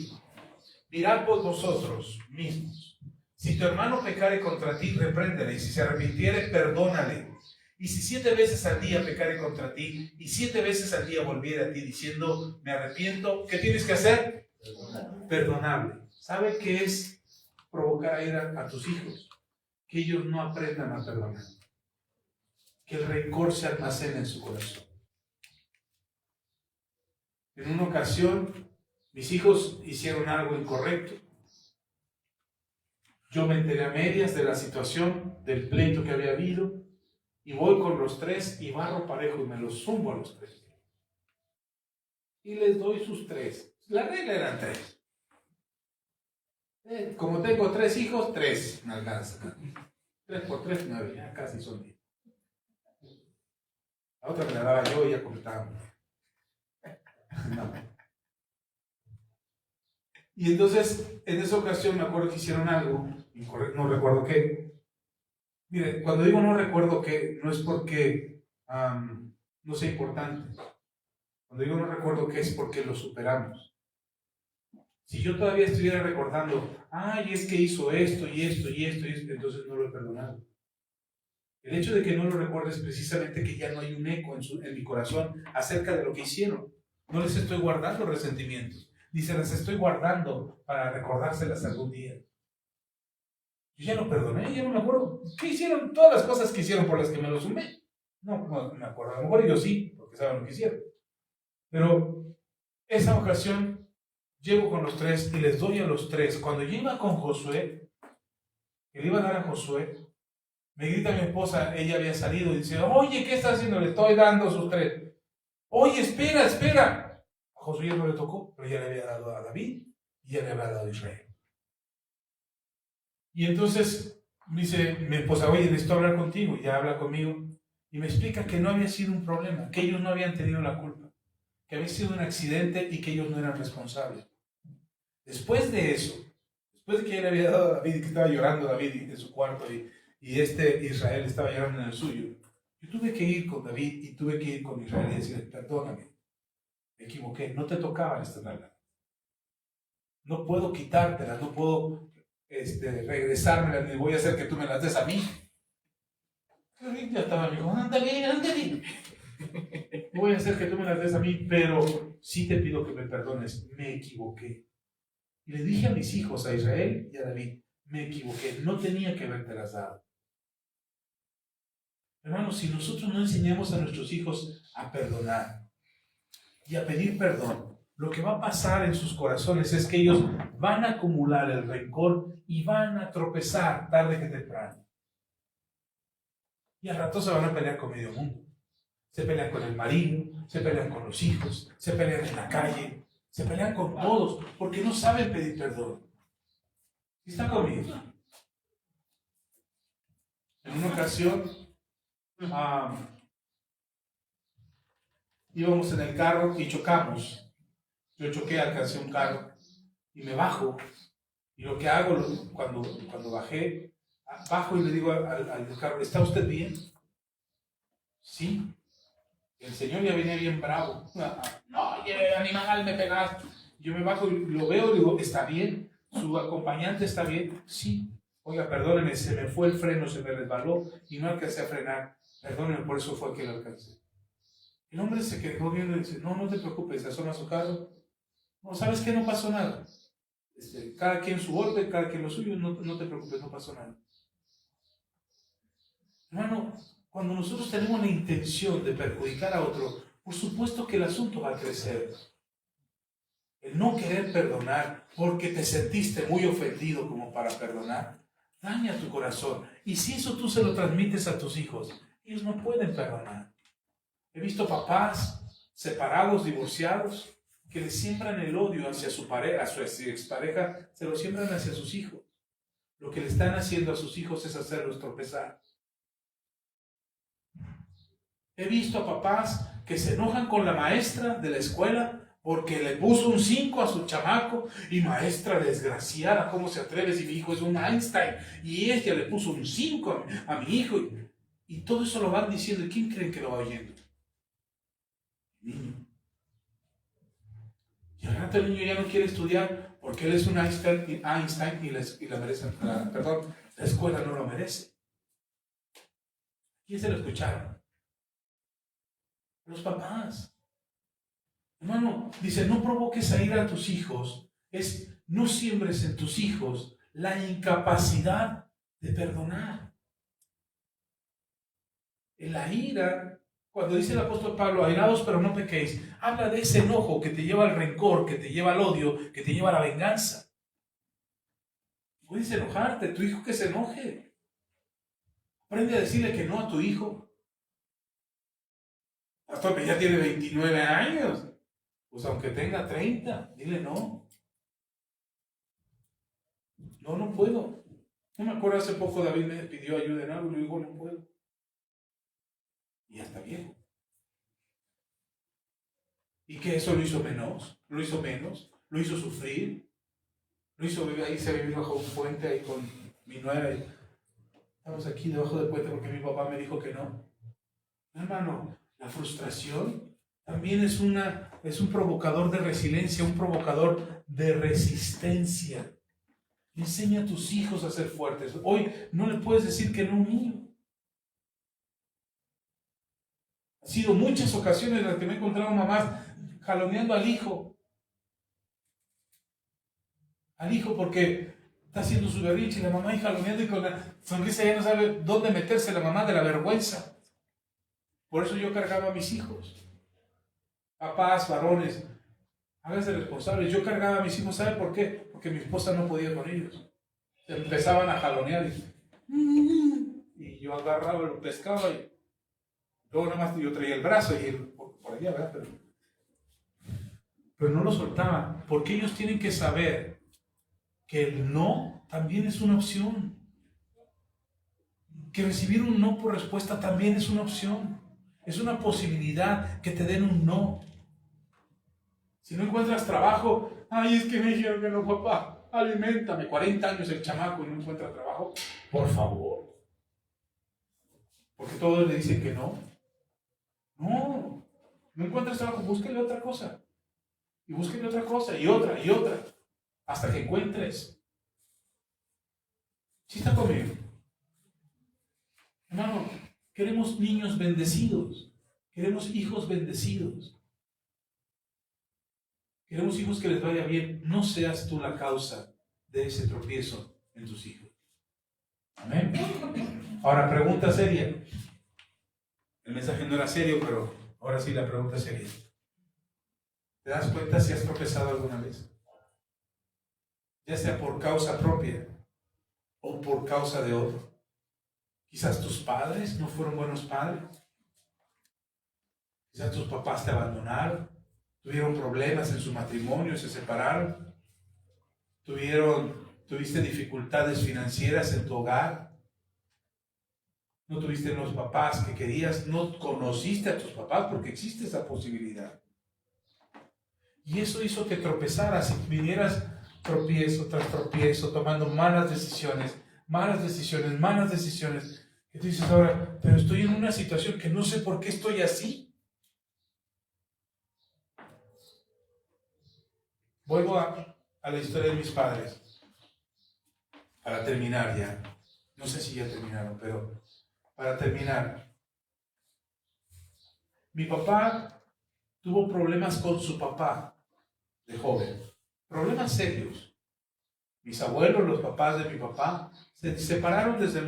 mirad por vosotros mismos. Si tu hermano pecare contra ti, repréndele, y si se arrepintiere, perdónale. Y si 7 veces al día pecare contra ti, y 7 veces al día volviere a ti diciendo, me arrepiento, ¿qué tienes que hacer? Perdonable. ¿Sabe qué es provocar a ira a tus hijos? Que ellos no aprendan a perdonar. Que el rencor se almacene en su corazón. En una ocasión, mis hijos hicieron algo incorrecto. Yo me enteré a medias de la situación, del pleito que había habido, y voy con los 3 y barro parejo y me los zumbo a los 3. Y les doy sus 3. La regla eran 3. Como tengo 3 hijos, 3 me alcanza. 3 por 3, 9, ya casi son 10. La otra me la daba yo y ya completábamos. No. Y entonces, en esa ocasión me acuerdo que hicieron algo, no recuerdo qué. Mire, cuando digo no recuerdo qué, no es porque no sea importante. Cuando digo no recuerdo qué, es porque lo superamos. Si yo todavía estuviera recordando, ay, es que hizo esto y esto y esto y esto, entonces no lo he perdonado. El hecho de que no lo recuerde es precisamente que ya no hay un eco en mi corazón acerca de lo que hicieron. No les estoy guardando resentimientos. Ni se las estoy guardando para recordárselas algún día. Yo ya lo perdoné, ya no me acuerdo. ¿Qué hicieron? Todas las cosas que hicieron por las que me lo sumé. No me acuerdo. A lo mejor ellos sí, porque saben lo que hicieron. Pero esa ocasión llego con los 3 y les doy a los 3. Cuando yo iba con Josué, que le iba a dar a Josué, me grita mi esposa, ella había salido y dice, oye, ¿qué estás haciendo? Le estoy dando sus 3. Oye, espera. A Josué ya no le tocó, pero ya le había dado a David y ya le había dado a Israel. Y entonces me dice mi esposa, oye, necesito hablar contigo, y ya habla conmigo, y me explica que no había sido un problema, que ellos no habían tenido la culpa, que había sido un accidente y que ellos no eran responsables. Después de eso, después de que él había dado a David, que estaba llorando David en su cuarto, y Israel estaba llorando en el suyo, yo tuve que ir con David y tuve que ir con Israel y decirle, perdóname, me equivoqué, no te tocaban estas nalgas. No puedo quitártelas, no puedo regresármelas, ni voy a hacer que tú me las des a mí. Ya estaba, me dijo, ándale. No voy a hacer que tú me las des a mí, pero sí te pido que me perdones, me equivoqué. Y le dije a mis hijos, a Israel y a David, me equivoqué, no tenía que habértelas dado. Hermanos, si nosotros no enseñamos a nuestros hijos a perdonar y a pedir perdón, lo que va a pasar en sus corazones es que ellos van a acumular el rencor y van a tropezar tarde que temprano. Y al rato se van a pelear con medio mundo. Se pelean con el marido, se pelean con los hijos, se pelean en la calle, se pelean con todos porque no saben pedir perdón. ¿Está conmigo? En una ocasión, íbamos en el carro y chocamos. Yo choqué, alcancé un carro y me bajo. Y lo que hago cuando bajé, bajo y le digo al carro, ¿está usted bien? Sí. El señor ya venía bien bravo. No, oye, animal, me pegaste. Yo me bajo y lo veo y digo, ¿está bien? ¿Su acompañante está bien? Sí. Oiga, perdóneme, se me fue el freno, se me resbaló y no alcancé a frenar. Perdóneme, por eso fue que lo alcancé. El hombre se quedó viendo y dice, no, no te preocupes, se asoma a su carro. No, ¿sabes qué? No pasó nada. Cada quien su golpe, cada quien lo suyo, no te preocupes, no pasó nada. Hermano, cuando nosotros tenemos la intención de perjudicar a otro, por supuesto que el asunto va a crecer. El no querer perdonar porque te sentiste muy ofendido como para perdonar, daña tu corazón. Y si eso tú se lo transmites a tus hijos, ellos no pueden perdonar. He visto papás separados, divorciados, que le siembran el odio hacia su pareja, a su expareja, se lo siembran hacia sus hijos. Lo que le están haciendo a sus hijos es hacerlos tropezar. He visto a papás que se enojan con la maestra de la escuela porque le puso un 5 a su chamaco y maestra desgraciada, ¿cómo se atreve si mi hijo es un Einstein? Y ella le puso un 5 a mi hijo. Y todo eso lo van diciendo. ¿Y quién creen que lo va oyendo? El niño. Y al rato el niño ya no quiere estudiar porque él es un Einstein y la merece, la escuela no lo merece. ¿Quién se lo escucharon? Los papás. Hermano, dice, no provoques a ira a tus hijos, no siembres en tus hijos la incapacidad de perdonar. En la ira, cuando dice el apóstol Pablo, airaos pero no pequéis, habla de ese enojo que te lleva al rencor, que te lleva al odio, que te lleva a la venganza. Puedes enojarte, tu hijo que se enoje. Aprende a decirle que no a tu hijo. Pastor, que ya tiene 29 años. Pues aunque tenga 30, dile no. No puedo. No me acuerdo, hace poco David me pidió ayuda en algo y le digo, no puedo. Y ya está viejo. ¿Y que eso lo hizo menos? ¿Lo hizo menos? ¿Lo hizo sufrir? ¿Lo hizo irse a vivir bajo un puente ahí con mi nuera? Estamos aquí debajo del puente porque mi papá me dijo que no. Hermano, la frustración también es un provocador de resiliencia, un provocador de resistencia. Enseña a tus hijos a ser fuertes. Hoy no le puedes decir que no a un niño. Ha sido muchas ocasiones en las que me he encontrado mamás jaloneando al hijo. Al hijo porque está haciendo su berrinche y la mamá ahí jaloneando y con la sonrisa ya no sabe dónde meterse la mamá de la vergüenza. Por eso yo cargaba a mis hijos. Papás, varones, háganse responsables. Yo cargaba a mis hijos, ¿sabe por qué? Porque mi esposa no podía con ellos. Empezaban a jalonear y yo agarraba, lo pescaba y luego nada más yo traía el brazo y por allá, ¿verdad? Pero no lo soltaba, porque ellos tienen que saber que el no también es una opción. Que recibir un no por respuesta también es una opción. Es una posibilidad que te den un no. Si no encuentras trabajo, ay, es que me dijeron que no, papá, aliméntame. 40 años el chamaco y no encuentra trabajo, por favor. Porque todos le dicen que no. No encuentras trabajo, búsquele otra cosa. Y búsquele otra cosa, y otra, hasta que encuentres. ¿Sí está conmigo? Hermano, queremos niños bendecidos, queremos hijos bendecidos, queremos hijos que les vaya bien. No seas tú la causa de ese tropiezo en tus hijos. Amén. Ahora, pregunta seria. El mensaje no era serio, pero ahora sí la pregunta es seria. ¿Te das cuenta si has tropezado alguna vez? Ya sea por causa propia o por causa de otro. Quizás tus padres no fueron buenos padres. Quizás tus papás te abandonaron. Tuvieron problemas en su matrimonio, se separaron. Tuviste dificultades financieras en tu hogar. no tuviste los papás que querías, no conociste a tus papás porque existe esa posibilidad. Y eso hizo que tropezaras y vinieras tropiezo tras tropiezo, tomando malas decisiones, que tú dices ahora, pero estoy en una situación que no sé por qué estoy así. Vuelvo a la historia de mis padres, para terminar ya. No sé si ya terminaron, pero para terminar. Mi papá tuvo problemas con su papá de joven, problemas serios. Mis abuelos, los papás de mi papá, se separaron desde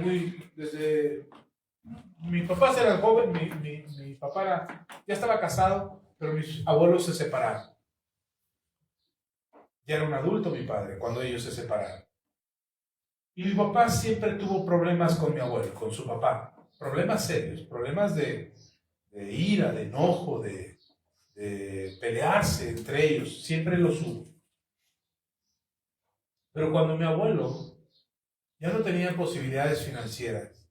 mis papás eran jóvenes, mi papá ya estaba casado, pero mis abuelos se separaron. Ya era un adulto mi padre cuando ellos se separaron. Y mi papá siempre tuvo problemas con mi abuelo, con su papá. Problemas serios, problemas de ira, de enojo, de pelearse entre ellos. Siempre los hubo. Pero cuando mi abuelo ya no tenía posibilidades financieras,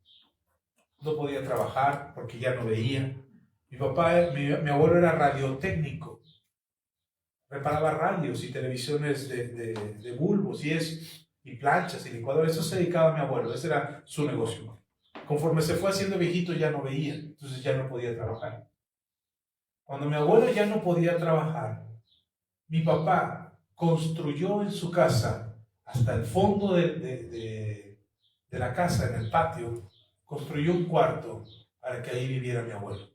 no podía trabajar porque ya no veía. Mi abuelo era radiotécnico. Reparaba radios y televisiones de bulbos y planchas y licuadoras. Eso se dedicaba a mi abuelo, ese era su negocio. Conforme se fue haciendo viejito ya no veía, entonces ya no podía trabajar. Cuando mi abuelo ya no podía trabajar, mi papá construyó en su casa, hasta el fondo de la casa, en el patio, construyó un cuarto para que ahí viviera mi abuelo.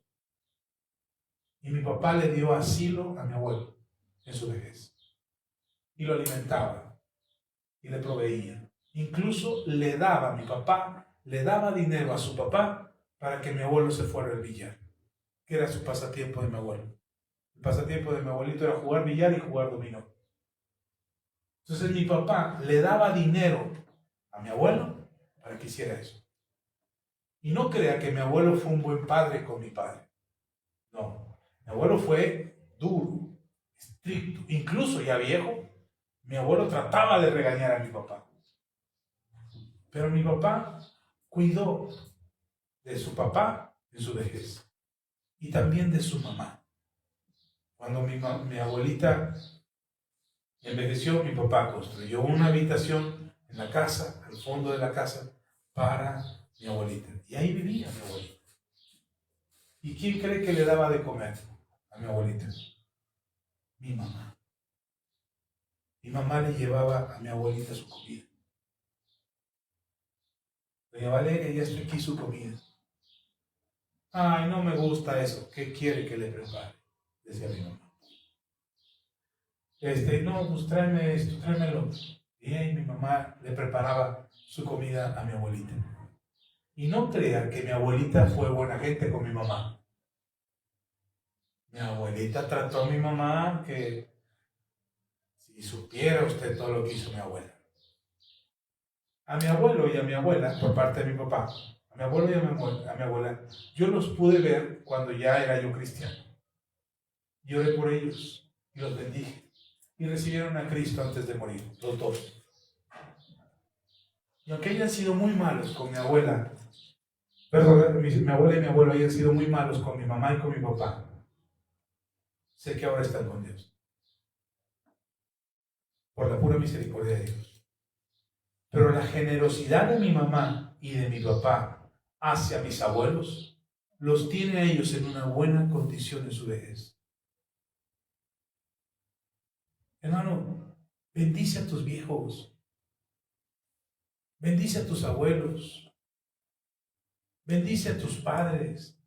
Y mi papá le dio asilo a mi abuelo en su vejez. Y lo alimentaba y le proveía. Incluso mi papá le daba dinero a su papá para que mi abuelo se fuera al billar, que era su pasatiempo de mi abuelo. El pasatiempo de mi abuelito era jugar billar y jugar dominó. Entonces mi papá le daba dinero a mi abuelo para que hiciera eso. Y no crea que mi abuelo fue un buen padre con mi padre. No, mi abuelo fue duro, estricto, incluso ya viejo. Mi abuelo trataba de regañar a mi papá. Pero mi papá cuidó de su papá en su vejez y también de su mamá. Cuando mi abuelita envejeció, mi papá construyó una habitación en la casa, al fondo de la casa, para mi abuelita. Y ahí vivía mi abuelita. ¿Y quién cree que le daba de comer a mi abuelita? Mi mamá. Mi mamá le llevaba a mi abuelita su comida. Doña Valeria, ya estoy aquí su comida. Ay, no me gusta eso. ¿Qué quiere que le prepare? Decía mi mamá. No, pues tráeme esto, tráemelo. Y ahí mi mamá le preparaba su comida a mi abuelita. Y no crea que mi abuelita fue buena gente con mi mamá. Mi abuelita trató a mi mamá que si supiera usted todo lo que hizo mi abuela. A mi abuelo y a mi abuela, por parte de mi papá, a mi abuelo y a mi abuela, yo los pude ver cuando ya era yo cristiano. Y oré por ellos y los bendije. Y recibieron a Cristo antes de morir, los dos. Y aunque hayan sido muy malos con mi abuela, perdón, mi abuela y mi abuelo hayan sido muy malos con mi mamá y con mi papá, sé que ahora están con Dios. Por la pura misericordia de Dios. Pero la generosidad de mi mamá y de mi papá hacia mis abuelos los tiene a ellos en una buena condición en su vejez. Hermano, bendice a tus viejos. Bendice a tus abuelos. Bendice a tus padres.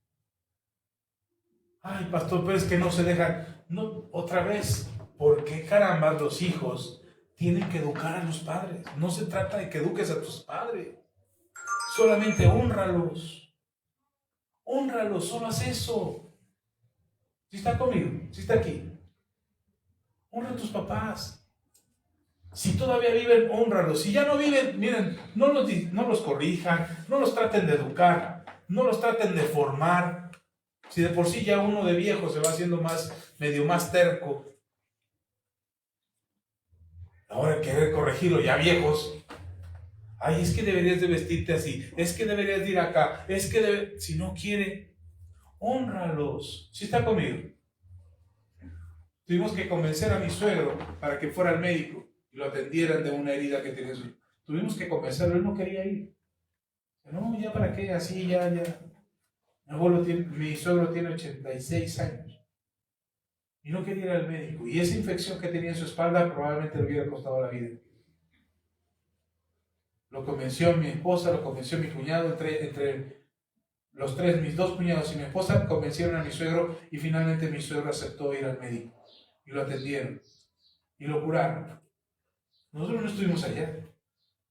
Ay, pastor, pero es que no se dejan. No, otra vez, ¿por qué caramba los hijos tienen que educar a los padres? No se trata de que eduques a tus padres. Solamente hónralos. Hónralos, solo haz eso. ¿Sí está conmigo? ¿Sí está aquí? Honra a tus papás. Si todavía viven, hónralos. Si ya no viven, miren, no los corrijan, no los traten de educar, no los traten de formar. Si de por sí ya uno de viejo se va haciendo medio más terco, ahora querer corregirlo ya viejos, Ay, es que deberías de vestirte así, es que deberías de ir acá, si no quiere, hónralos. ¿Sí está conmigo? Tuvimos que convencer a mi suegro para que fuera al médico y lo atendieran de una herida que tenía. Tuvimos que convencerlo, él no quería ir. No, ya para qué, así ya. Mi suegro tiene 86 años y no quería ir al médico. Y esa infección que tenía en su espalda probablemente le hubiera costado la vida. Lo convenció mi esposa, lo convenció mi cuñado, entre los tres, mis dos cuñados y mi esposa, convencieron a mi suegro y finalmente mi suegro aceptó ir al médico. Y lo atendieron y lo curaron. Nosotros no estuvimos allá,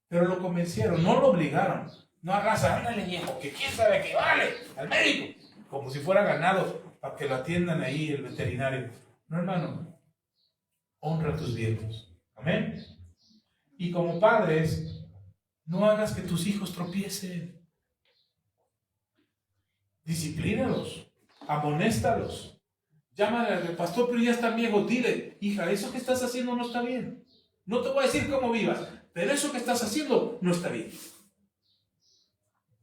pero lo convencieron, no lo obligaron. No hagas, ándale viejo, que quién sabe qué, vale, al médico, como si fuera ganado para que lo atiendan ahí el veterinario. No, hermano, honra a tus viejos. Amén. Y como padres, no hagas que tus hijos tropiecen. Disciplínalos, amonéstalos. Llámale al pastor, pero ya está viejo. Dile, hija, eso que estás haciendo no está bien. No te voy a decir cómo vivas, pero eso que estás haciendo no está bien.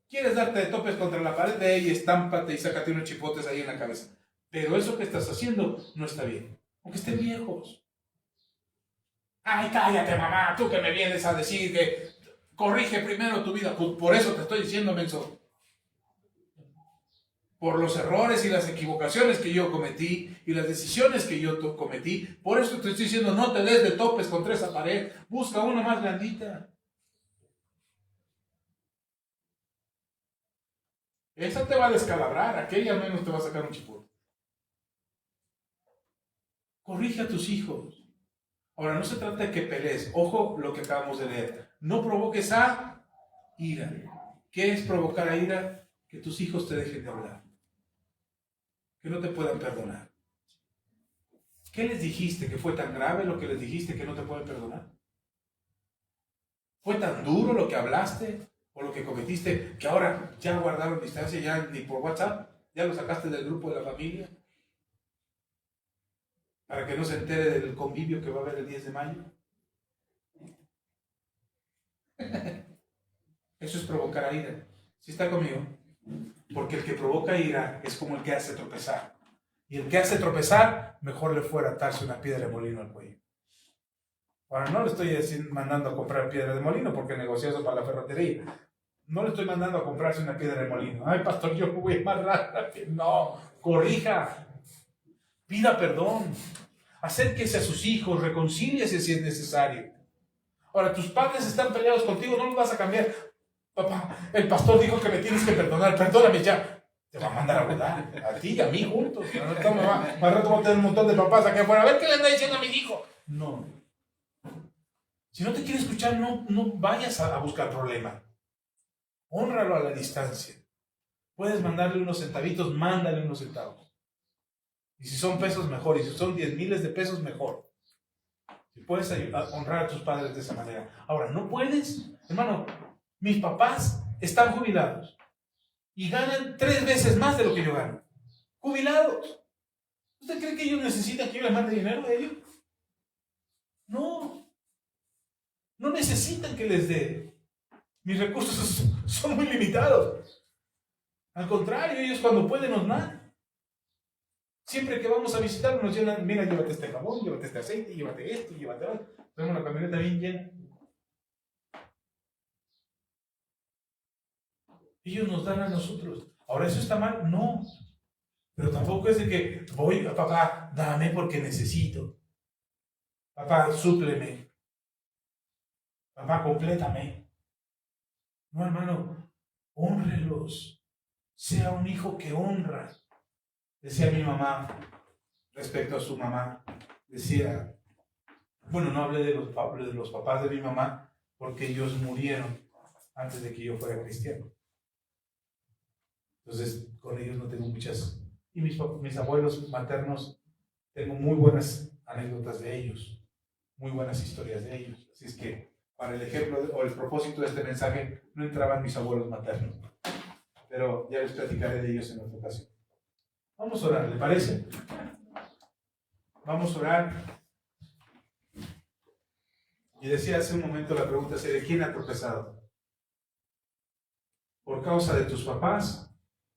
Quieres darte de topes contra la pared, de ahí estámpate y sácate unos chipotes ahí en la cabeza. Pero eso que estás haciendo no está bien. Aunque estén viejos. Ay, cállate, mamá, tú que me vienes a decir que corrige primero tu vida. Pues por eso te estoy diciendo, menso. Por los errores y las equivocaciones que yo cometí y las decisiones que yo cometí. Por eso te estoy diciendo, no te des de topes contra esa pared. Busca una más grandita. Esa te va a descalabrar, aquella al menos te va a sacar un chipote. Corrige a tus hijos. Ahora, no se trata de que pelees. Ojo lo que acabamos de leer. No provoques a ira. ¿Qué es provocar a ira? Que tus hijos te dejen de hablar. Que no te puedan perdonar. ¿Qué les dijiste que fue tan grave lo que les dijiste que no te pueden perdonar? ¿Fue tan duro lo que hablaste o lo que cometiste que ahora ya guardaron distancia, ya ni por WhatsApp, ya lo sacaste del grupo de la familia? Para que no se entere del convivio que va a haber el 10 de mayo. Eso es provocar a ira. ¿Sí está conmigo? Porque el que provoca ira es como el que hace tropezar. Y el que hace tropezar, mejor le fuera atarse una piedra de molino al cuello. Ahora, no le estoy mandando a comprar piedra de molino porque negoció eso para la ferretería. No le estoy mandando a comprarse una piedra de molino. Ay, pastor, yo voy más rápido. No, corrija. Pida perdón. Acérquese a sus hijos, reconcíliese si es necesario. Ahora, tus padres están peleados contigo, no los vas a cambiar. Papá, el pastor dijo que me tienes que perdonar, perdóname ya. Te va a mandar a volar, a ti y a mí juntos. Más rato va a tener un montón de papás aquí afuera. A ver qué le anda diciendo a mi hijo. No. Si no te quiere escuchar, no vayas a buscar problema. Hónralo a la distancia. Puedes mandarle unos centavitos, mándale unos centavos. Y si son pesos, mejor. Y si son 10,000 de pesos, mejor. Si puedes honrar a tus padres de esa manera. Ahora, no puedes. Hermano, mis papás están jubilados. Y ganan 3 veces más de lo que yo gano. Jubilados. ¿Usted cree que ellos necesitan que yo les mande dinero a ellos? No. No necesitan que les dé. Mis recursos son muy limitados. Al contrario, ellos cuando pueden nos dan. Siempre que vamos a visitarlos nos llenan, mira, llévate este jabón, llévate este aceite, llévate esto, llévate otro. Tenemos una camioneta bien llena. Ellos nos dan a nosotros. ¿Ahora eso está mal? No. Pero tampoco es de que voy, papá, dame porque necesito. Papá, súpleme. Papá, complétame. No, hermano, hónrelos. Sea un hijo que honra. Decía mi mamá, respecto a su mamá, decía, bueno, no hablé de los papás de mi mamá, porque ellos murieron antes de que yo fuera cristiano. Entonces, con ellos no tengo muchas. Y mis abuelos maternos, tengo muy buenas anécdotas de ellos, muy buenas historias de ellos. Así es que, para el ejemplo o el propósito de este mensaje, no entraban mis abuelos maternos. Pero ya les platicaré de ellos en otra ocasión. Vamos a orar, ¿le parece? Vamos a orar. Y decía hace un momento la pregunta sería, ¿quién ha tropezado? ¿Por causa de tus papás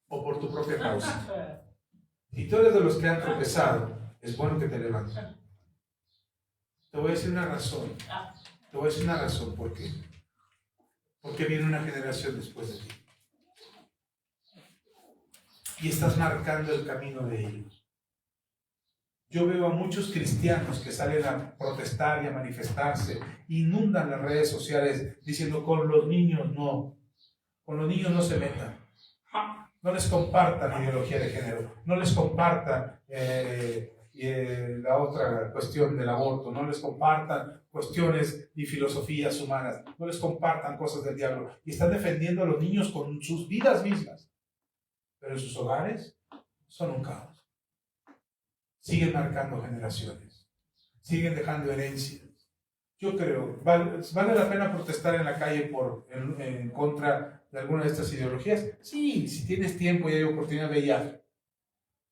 o por tu propia causa? Si tú eres de los que han tropezado, es bueno que te levantes. Te voy a decir una razón. Te voy a decir una razón. ¿Por qué? Porque viene una generación después de ti. Y estás marcando el camino de ellos. Yo veo a muchos cristianos que salen a protestar y a manifestarse, inundan las redes sociales diciendo con los niños no. Con los niños no se metan. No les compartan ideología de género. No les compartan la otra cuestión del aborto. No les compartan cuestiones y filosofías humanas. No les compartan cosas del diablo. Y están defendiendo a los niños con sus vidas mismas. Pero en sus hogares son un caos. Siguen marcando generaciones. Siguen dejando herencias. Yo creo, ¿vale la pena protestar en la calle en contra de alguna de estas ideologías? Sí, si tienes tiempo y hay oportunidad, ve ya.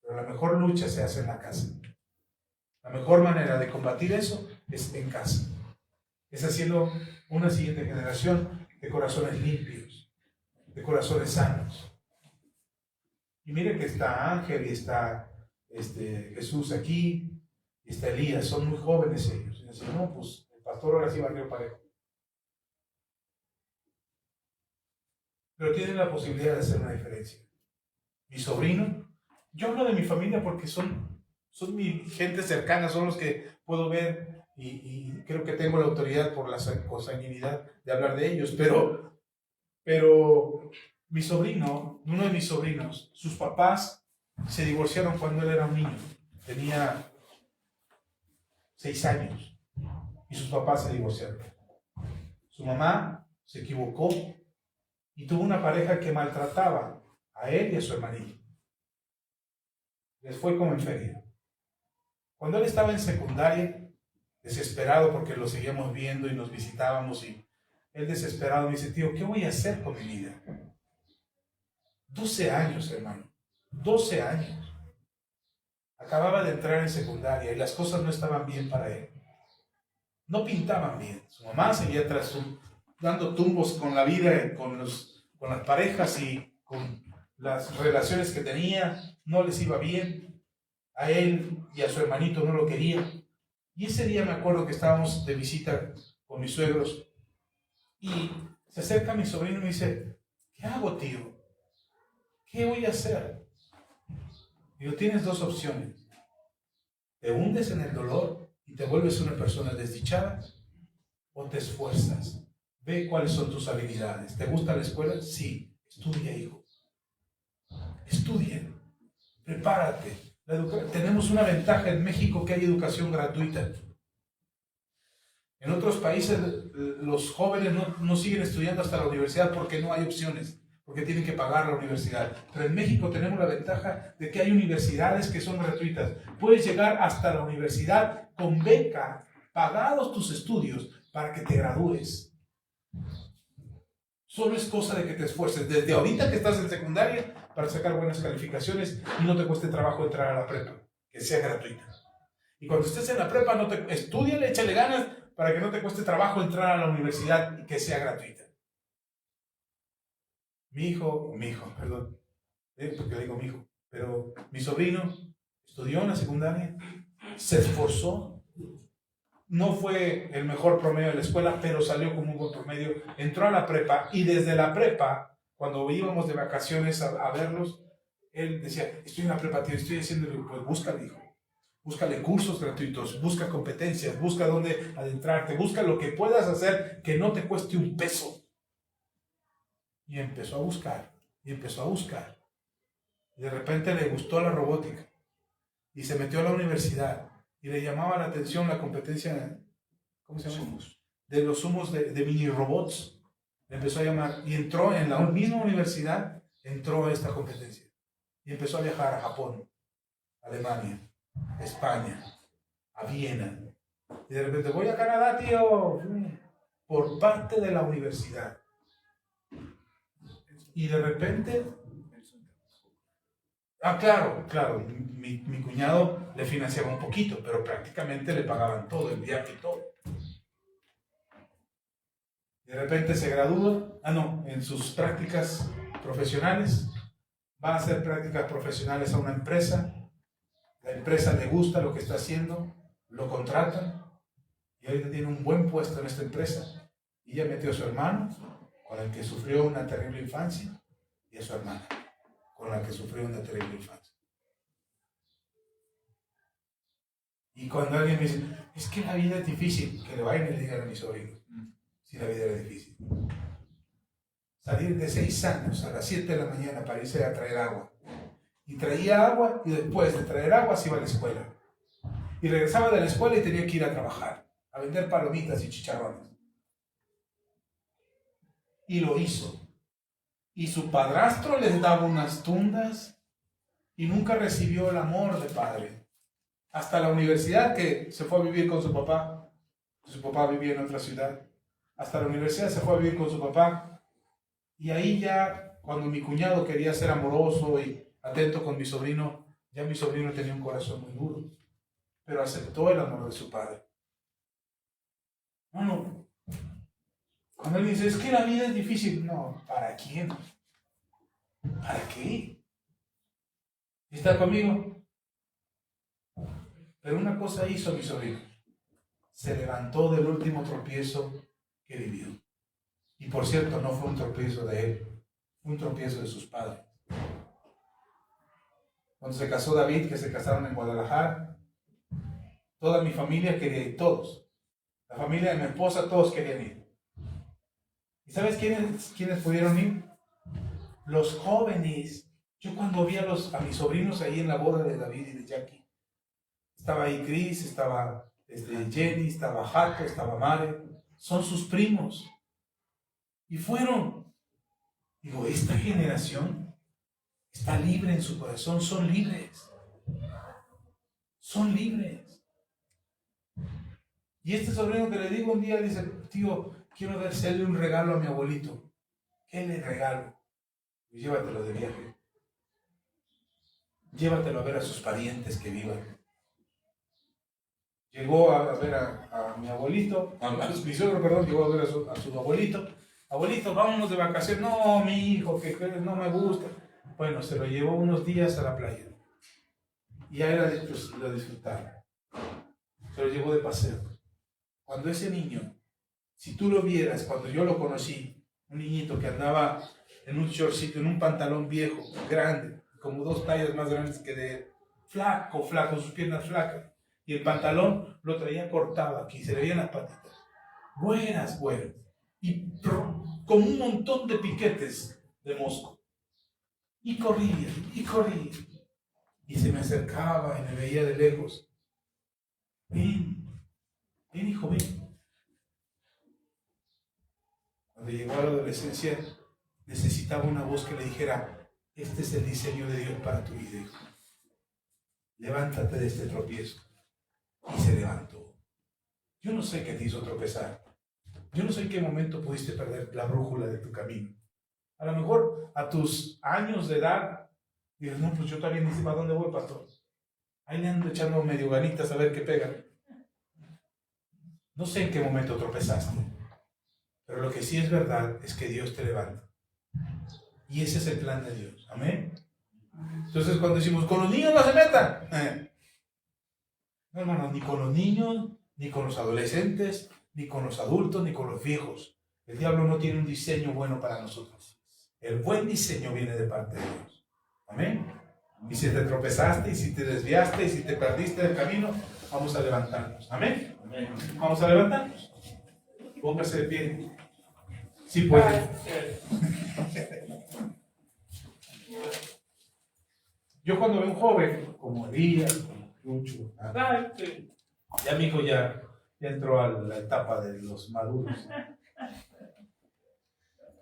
Pero la mejor lucha se hace en la casa. La mejor manera de combatir eso es en casa. Es haciendo una siguiente generación de corazones limpios, de corazones sanos. Y miren que está Ángel y está Jesús aquí, y está Elías, son muy jóvenes ellos. Y dicen, no, pues el pastor ahora sí barrió parejo. Pero tienen la posibilidad de hacer una diferencia. Mi sobrino, yo hablo de mi familia porque son mi gente cercana, son los que puedo ver y creo que tengo la autoridad por la consanguinidad de hablar de ellos, pero mi sobrino, uno de mis sobrinos, sus papás se divorciaron cuando él era un niño, tenía 6 años y sus papás se divorciaron. Su mamá se equivocó y tuvo una pareja que maltrataba a él y a su hermanito. Les fue como en feria. Cuando él estaba en secundaria, desesperado porque lo seguíamos viendo y nos visitábamos, y él desesperado me dice, tío, ¿qué voy a hacer con mi vida? 12 años, hermano. 12 años. Acababa de entrar en secundaria y las cosas no estaban bien para él. No pintaban bien. Su mamá seguía dando tumbos con la vida, con las parejas y con las relaciones que tenía. No les iba bien. A él y a su hermanito no lo querían. Y ese día me acuerdo que estábamos de visita con mis suegros y se acerca mi sobrino y me dice, ¿qué hago, tío? ¿Qué voy a hacer? Digo, tienes 2 opciones. Te hundes en el dolor y te vuelves una persona desdichada, o te esfuerzas. Ve cuáles son tus habilidades. ¿Te gusta la escuela? Sí. Estudia, hijo. Estudien. Prepárate. Tenemos una ventaja en México, que hay educación gratuita. En otros países los jóvenes no siguen estudiando hasta la universidad porque no hay opciones, porque tienen que pagar la universidad. Pero en México tenemos la ventaja de que hay universidades que son gratuitas. Puedes llegar hasta la universidad con beca, pagados tus estudios, para que te gradúes. Solo es cosa de que te esfuerces desde ahorita que estás en secundaria para sacar buenas calificaciones y no te cueste trabajo entrar a la prepa, que sea gratuita. Y cuando estés en la prepa, estúdiale, échale ganas para que no te cueste trabajo entrar a la universidad y que sea gratuita. Mi hijo, perdón, porque le digo mi hijo, pero mi sobrino estudió en la secundaria, se esforzó. No fue el mejor promedio de la escuela, pero salió como un buen promedio. Entró a la prepa y desde la prepa, cuando íbamos de vacaciones a verlos, él decía, estoy en la prepa, tío, estoy haciéndolo. Pues búscale, hijo. Búscale cursos gratuitos, busca competencias, busca dónde adentrarte, busca lo que puedas hacer que no te cueste un peso. Y empezó a buscar, y empezó a buscar. Y de repente le gustó la robótica. Y se metió a la universidad. Y le llamaba la atención la competencia, ¿cómo se llama? De los humos de mini robots. Le empezó a llamar y entró en la misma universidad, entró a esta competencia. Y empezó a viajar a Japón, Alemania, España, a Viena. Y de repente, voy a Canadá, tío, por parte de la universidad. Y de repente, claro, mi cuñado le financiaba un poquito, pero prácticamente le pagaban todo, el viaje y todo. De repente se gradúa, en sus prácticas profesionales, va a hacer prácticas profesionales a una empresa, la empresa le gusta lo que está haciendo, lo contratan y ahorita tiene un buen puesto en esta empresa y ya metió a su hermano con el que sufrió una terrible infancia y a su hermana con la que sufrió una terrible infancia. Y cuando alguien me dice, es que la vida es difícil, que le vayan y le digan a mi sobrino, si la vida era difícil. Salir de 6 años a las 7 de la mañana para irse a traer agua. Y traía agua y después de traer agua se iba a la escuela. Y regresaba de la escuela y tenía que ir a trabajar, a vender palomitas y chicharrones. Y lo hizo. Y su padrastro les daba unas tundas y nunca recibió el amor de padre. Hasta la universidad, que se fue a vivir con su papá. Su papá vivía en otra ciudad. Hasta la universidad se fue a vivir con su papá. Y ahí ya, cuando mi cuñado quería ser amoroso y atento con mi sobrino, ya mi sobrino tenía un corazón muy duro. Pero aceptó el amor de su padre. Bueno, cuando él dice, es que la vida es difícil. No, ¿para quién? ¿Para qué? ¿Está conmigo? Pero una cosa hizo mi sobrino. Se levantó del último tropiezo que vivió. Y por cierto, no fue un tropiezo de él, fue un tropiezo de sus padres. Cuando se casó David, que se casaron en Guadalajara, toda mi familia quería ir, todos. La familia de mi esposa, todos querían ir. ¿Y sabes quiénes pudieron ir? Los jóvenes. Yo cuando vi a mis sobrinos ahí en la boda de David y de Jackie, estaba ahí Chris, estaba Jenny, estaba Jaco, estaba Mare, son sus primos. Y fueron. Digo, esta generación está libre en su corazón, son libres. Son libres. Y este sobrino que le digo un día dice, tío, quiero hacerle un regalo a mi abuelito. ¿Qué le regalo? Y llévatelo de viaje. Llévatelo a ver a sus parientes que vivan. Llegó a ver a mi abuelito, mi suegro, perdón, llegó a ver a su abuelito. Abuelito, vámonos de vacaciones. No, mi hijo, que no me gusta. Bueno, se lo llevó unos días a la playa. Y ya era lo disfrutaba. Se lo llevó de paseo. Cuando ese niño, si tú lo vieras, cuando yo lo conocí, un niñito que andaba en un shortcito, en un pantalón viejo, grande, como 2 tallas más grandes que de él, flaco, sus piernas flacas, y el pantalón lo traía cortado aquí, se le veían las patitas, buenas, y con un montón de piquetes de mosco, y corría, y se me acercaba y me veía de lejos. Ven, hijo, ven. Cuando llegó a la adolescencia, necesitaba una voz que le dijera, este es el diseño de Dios para tu vida, hijo. Levántate de este tropiezo. Y se levantó. Yo no sé qué te hizo tropezar. Yo no sé en qué momento pudiste perder la brújula de tu camino. A lo mejor a tus años de edad, dices, no, pues yo también dice, ¿para dónde voy, pastor? Ahí le ando echando medio ganitas a ver qué pega. No sé en qué momento tropezaste. Pero lo que sí es verdad es que Dios te levanta. Y ese es el plan de Dios. Amén. Entonces cuando decimos, con los niños no se metan. No, hermanos, ni con los niños, ni con los adolescentes, ni con los adultos, ni con los viejos. El diablo no tiene un diseño bueno para nosotros. El buen diseño viene de parte de Dios. Amén. Y si te tropezaste, y si te desviaste, y si te perdiste del camino, vamos a levantarnos. Amén. Vamos a levantarnos. Póngase de pie. Sí puede. Yo cuando veo un joven, como Elías, como Lucho, ya mi hijo ya entró a la etapa de los maduros.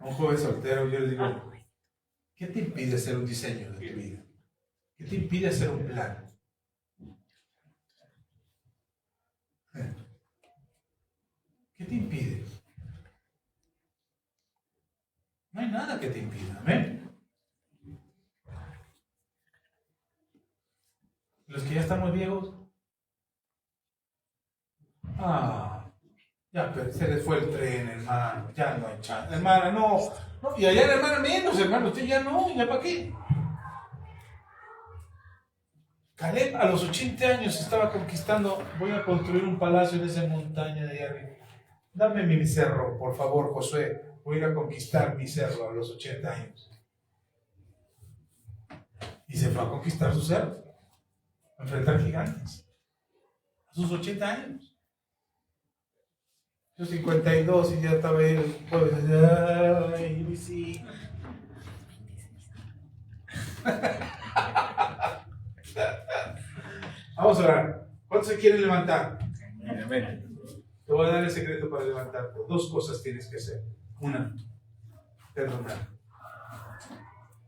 Un joven soltero, yo le digo, ¿qué te impide hacer un diseño de tu vida? ¿Qué te impide hacer un plan? ¿Qué te impide? No hay nada que te impida. Amén. Los que ya estamos viejos, ya se les fue el tren, hermano, ya no hay chance. Hermana, no, No, y allá la hermana menos, hermano, usted ya no, ¿ya para qué? Caleb a los 80 años estaba conquistando, voy a construir un palacio en esa montaña de allá arriba. Dame mi cerro, por favor, Josué. Voy a ir a conquistar mi cerro a los 80 años. Y se fue a conquistar su cerro, a enfrentar gigantes. A sus 80 años. Yo 52 y ya estaba ahí el pueblo. Ay, sí. Vamos a orar. ¿Cuántos se quieren levantar? Amén. Te voy a dar el secreto para levantarte. Dos cosas tienes que hacer. Una, perdonar.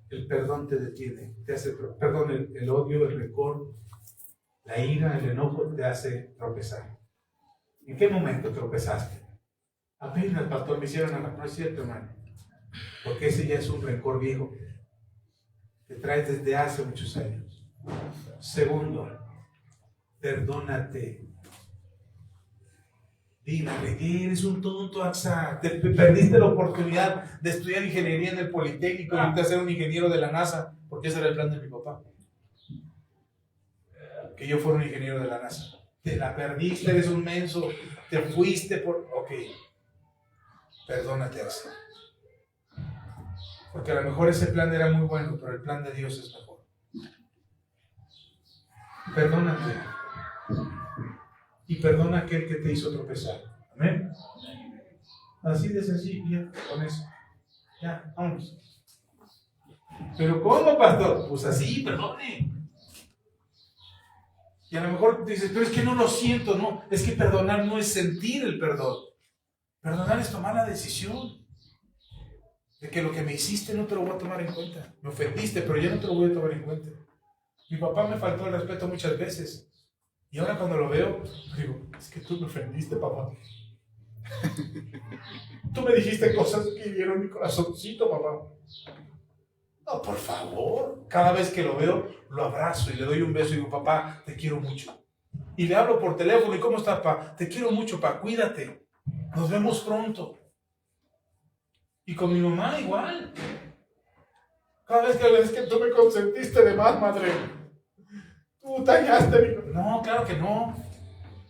El perdón te detiene, te hace, perdón, el odio, el rencor, la ira, el enojo te hace tropezar. ¿En qué momento tropezaste? Apenas, pastor, me hicieron nada. No es cierto, hermano. Porque ese ya es un rencor viejo que traes desde hace muchos años. Segundo, perdónate. Dígale que eres un tonto, Axa. Te perdiste la oportunidad de estudiar ingeniería en el Politécnico y de ser un ingeniero de la NASA, porque ese era el plan de mi papá. Que yo fuera un ingeniero de la NASA. Te la perdiste, eres un menso, te fuiste por... Ok, perdónate, Axa. Porque a lo mejor ese plan era muy bueno, pero el plan de Dios es mejor. Perdónate. Y perdona a aquel que te hizo tropezar. Amén. Así de sencillo, con eso. Ya, vamos. Pero ¿cómo, pastor? Pues así, perdone. Y a lo mejor dices, pero es que no lo siento, no. Es que perdonar no es sentir el perdón. Perdonar es tomar la decisión de que lo que me hiciste no te lo voy a tomar en cuenta. Me ofendiste, pero yo no te lo voy a tomar en cuenta. Mi papá me faltó el respeto muchas veces. Y ahora cuando lo veo, digo, es que tú me ofendiste, papá. Tú me dijiste cosas que hirieron mi corazoncito, papá. No, por favor. Cada vez que lo veo, lo abrazo y le doy un beso y digo, papá, te quiero mucho. Y le hablo por teléfono, ¿y cómo estás, papá? Te quiero mucho, papá, cuídate. Nos vemos pronto. Y con mi mamá igual. Cada vez que le dices que tú me consentiste de más, madre. Tú tallaste mi... No, claro que no.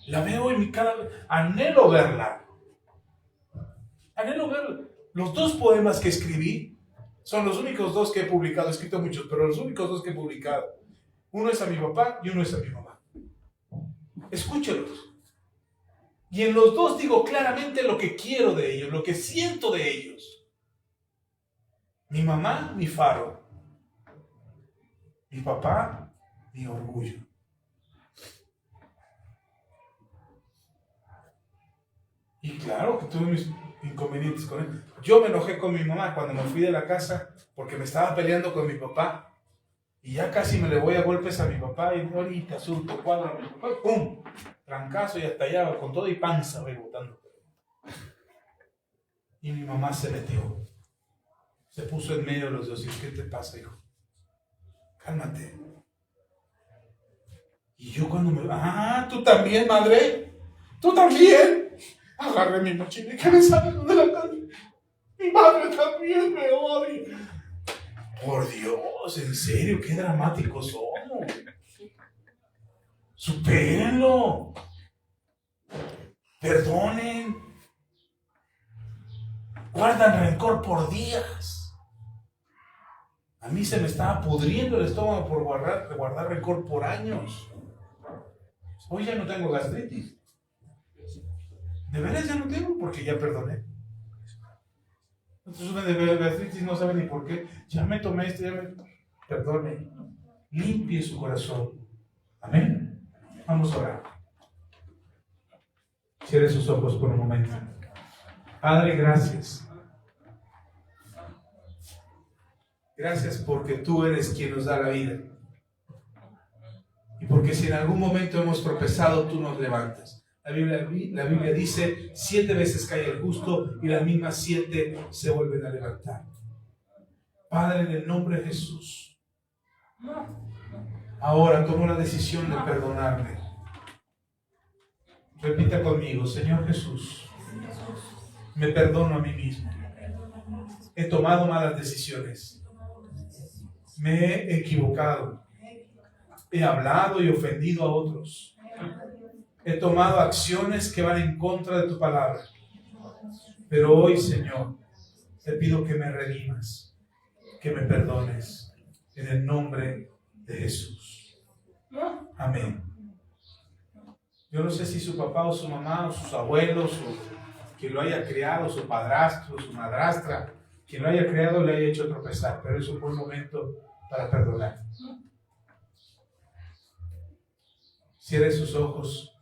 La veo en mi cara. Anhelo verla. Anhelo verla. Los dos poemas que escribí son los únicos dos que he publicado. He escrito muchos, pero los únicos dos que he publicado. Uno es a mi papá y uno es a mi mamá. Escúchelos. Y en los dos digo claramente lo que quiero de ellos, lo que siento de ellos. Mi mamá, mi faro. Mi papá, mi orgullo. Y claro que tuve mis inconvenientes con él. Yo me enojé con mi mamá cuando me fui de la casa porque me estaba peleando con mi papá. Y ya casi me le voy a golpes a mi papá y ahorita surto cuadro a mi papá. ¡Pum! Trancazo y hasta allá con todo y panza voy botando. Y mi mamá se metió. Se puso en medio de los dos. ¿Qué te pasa, hijo? Cálmate. Y yo cuando me... ¡Ah! ¿Tú también, madre? ¿Tú también? Agarré mi mochila y que me salgo de la casa. Mi madre también me odia. Por Dios, en serio, qué dramáticos somos. Supérenlo. Perdonen. Guardan rencor por días. A mí se me estaba pudriendo el estómago por guardar rencor por años. Hoy ya no tengo gastritis. De veras ya no tengo porque ya perdoné. Entonces de gastritis no sabe ni por qué. Ya me tomé esto, ya me... Perdone. Limpie su corazón. Amén. Vamos a orar. Cierre sus ojos por un momento. Padre, gracias. Gracias porque tú eres quien nos da la vida. Y porque si en algún momento hemos tropezado, tú nos levantas. La Biblia dice, 7 veces cae el justo y las mismas 7 se vuelven a levantar. Padre, en el nombre de Jesús, ahora tomo la decisión de perdonarme. Repita conmigo, Señor Jesús, me perdono a mí mismo. he tomado malas decisiones, me he equivocado, he hablado y ofendido a otros, he tomado acciones que van en contra de tu palabra. Pero hoy, Señor, te pido que me redimas, que me perdones, en el nombre de Jesús. Amén. Yo no sé si su papá o su mamá o sus abuelos o quien lo haya criado, su padrastro, su madrastra, quien lo haya criado le haya hecho tropezar, pero es un buen momento para perdonar. Cierre sus ojos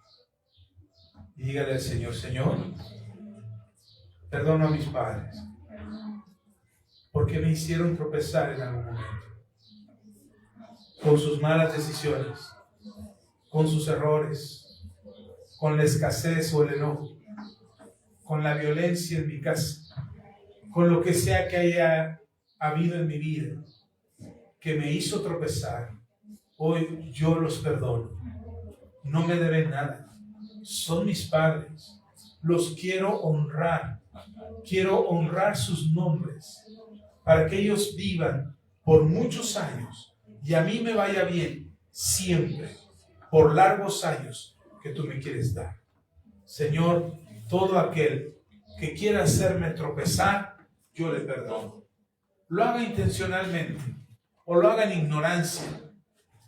y dígale al Señor: Señor, perdono a mis padres porque me hicieron tropezar en algún momento con sus malas decisiones, con sus errores, con la escasez o el enojo, con la violencia en mi casa, con lo que sea que haya habido en mi vida que me hizo tropezar. Hoy yo los perdono. No me deben nada. Son mis padres. Los quiero honrar. Quiero honrar sus nombres para que ellos vivan por muchos años y a mí me vaya bien siempre, por largos años que tú me quieres dar. Señor, todo aquel que quiera hacerme tropezar, yo le perdono. Lo haga intencionalmente, o lo haga en ignorancia,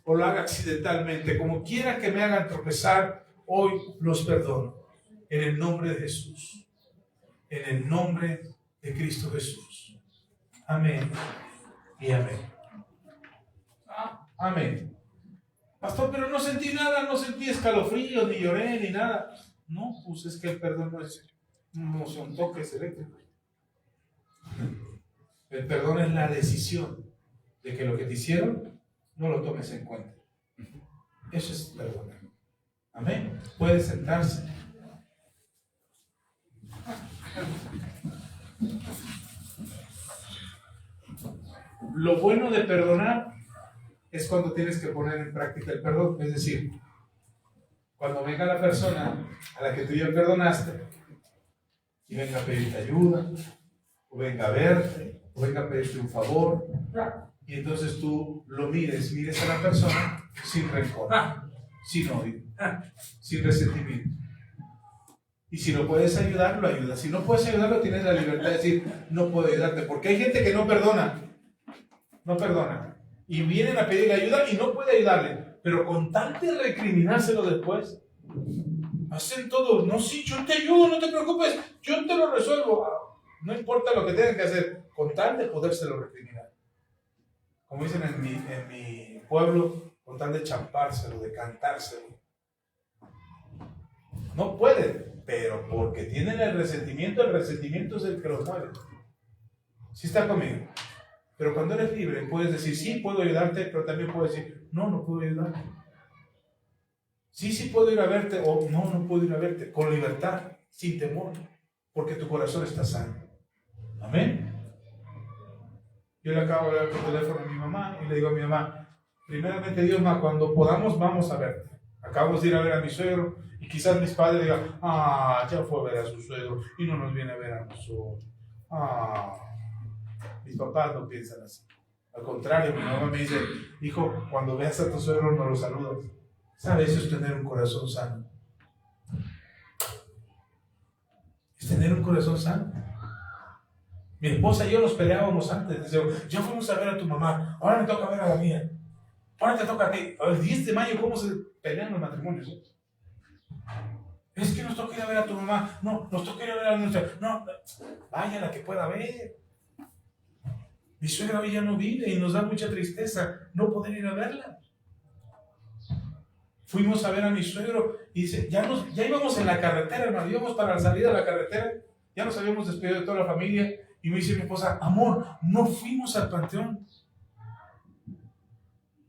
o lo haga accidentalmente. Como quiera que me hagan tropezar, hoy los perdono. En el nombre de Jesús. En el nombre de Cristo Jesús. Amén y amén. Amén. Pastor, pero no sentí nada, no sentí escalofríos, ni lloré, ni nada. No, pues es que el perdón no son toques eléctricos. El perdón es la decisión de que lo que te hicieron no lo tomes en cuenta. Eso es perdonar. Amén. Puede sentarse. Lo bueno de perdonar es cuando tienes que poner en práctica el perdón. Es decir, cuando venga la persona a la que tú ya perdonaste y venga a pedirte ayuda, o venga a verte, o venga a pedirte un favor, y entonces tú lo mires a la persona sin rencor, sin odio, sin resentimiento. Y si lo puedes ayudar, lo ayudas. Si no puedes ayudarlo, tienes la libertad de decir: no puedo ayudarte. Porque hay gente que no perdona. Y vienen a pedirle ayuda y no puede ayudarle. Pero con tal de recriminárselo después, hacen todo. No, sí, yo te ayudo, no te preocupes, yo te lo resuelvo. No importa lo que tengan que hacer, con tal de podérselo recriminar. Como dicen en mi pueblo, con tal de champárselo, de cantárselo. No pueden, pero porque tienen el resentimiento es el que los mueve. ¿Sí está conmigo? Pero cuando eres libre, puedes decir: sí, puedo ayudarte, pero también puedes decir: no puedo ayudarte. Sí, puedo ir a verte, o no puedo ir a verte, con libertad, sin temor, porque tu corazón está sano. Amén. Yo le acabo de hablar por teléfono a mi mamá y le digo a mi mamá: primeramente Dios, cuando podamos vamos a verte. Acabamos de ir a ver a mi suegro y quizás mis padres digan: ya fue a ver a su suegro y no nos viene a ver a nosotros. Mis papás no piensan así. Al contrario, mi mamá me dice: hijo, cuando veas a tu suegro no lo saludas. ¿Sabes? Eso es tener un corazón sano. Es tener un corazón sano. Mi esposa y yo nos peleábamos antes. Decíamos: ya fuimos a ver a tu mamá, ahora me toca ver a la mía. Ahora te toca a ti. El 10 de mayo, ¿cómo se pelean los matrimonios? Es que nos toca ir a ver a tu mamá. No, nos toca ir a ver a nuestra. No, vaya la que pueda ver. Mi suegra hoy ya no vive y nos da mucha tristeza no poder ir a verla. Fuimos a ver a mi suegro y dice: ya íbamos en la carretera, hermano, íbamos para la salida de la carretera, ya nos habíamos despedido de toda la familia, y me dice mi esposa: amor, no fuimos al panteón.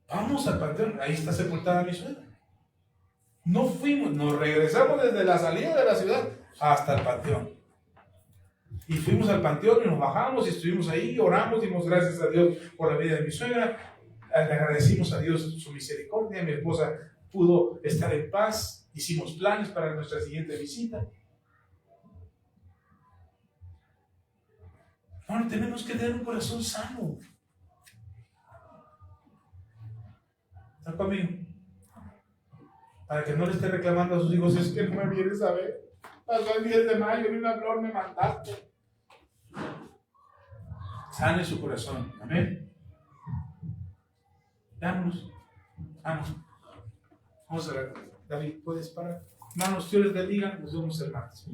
Vamos al panteón, ahí está sepultada mi suegra. No fuimos, nos regresamos desde la salida de la ciudad hasta el panteón. Y fuimos al panteón y nos bajamos y estuvimos ahí, oramos, dimos gracias a Dios por la vida de mi suegra, le agradecimos a Dios su misericordia. Mi esposa pudo estar en paz, hicimos planes para nuestra siguiente visita. Bueno, tenemos que tener un corazón sano. ¿Está conmigo? Para que no le esté reclamando a sus hijos, es que no me vienes a ver. Pasó el 10 de mayo, ni una flor me mandaste. Sane su corazón. Amén. Vámonos. Vamos. Vamos a ver. David, ¿puedes parar? Hermanos, Dios les bendiga. Nos vemos el martes.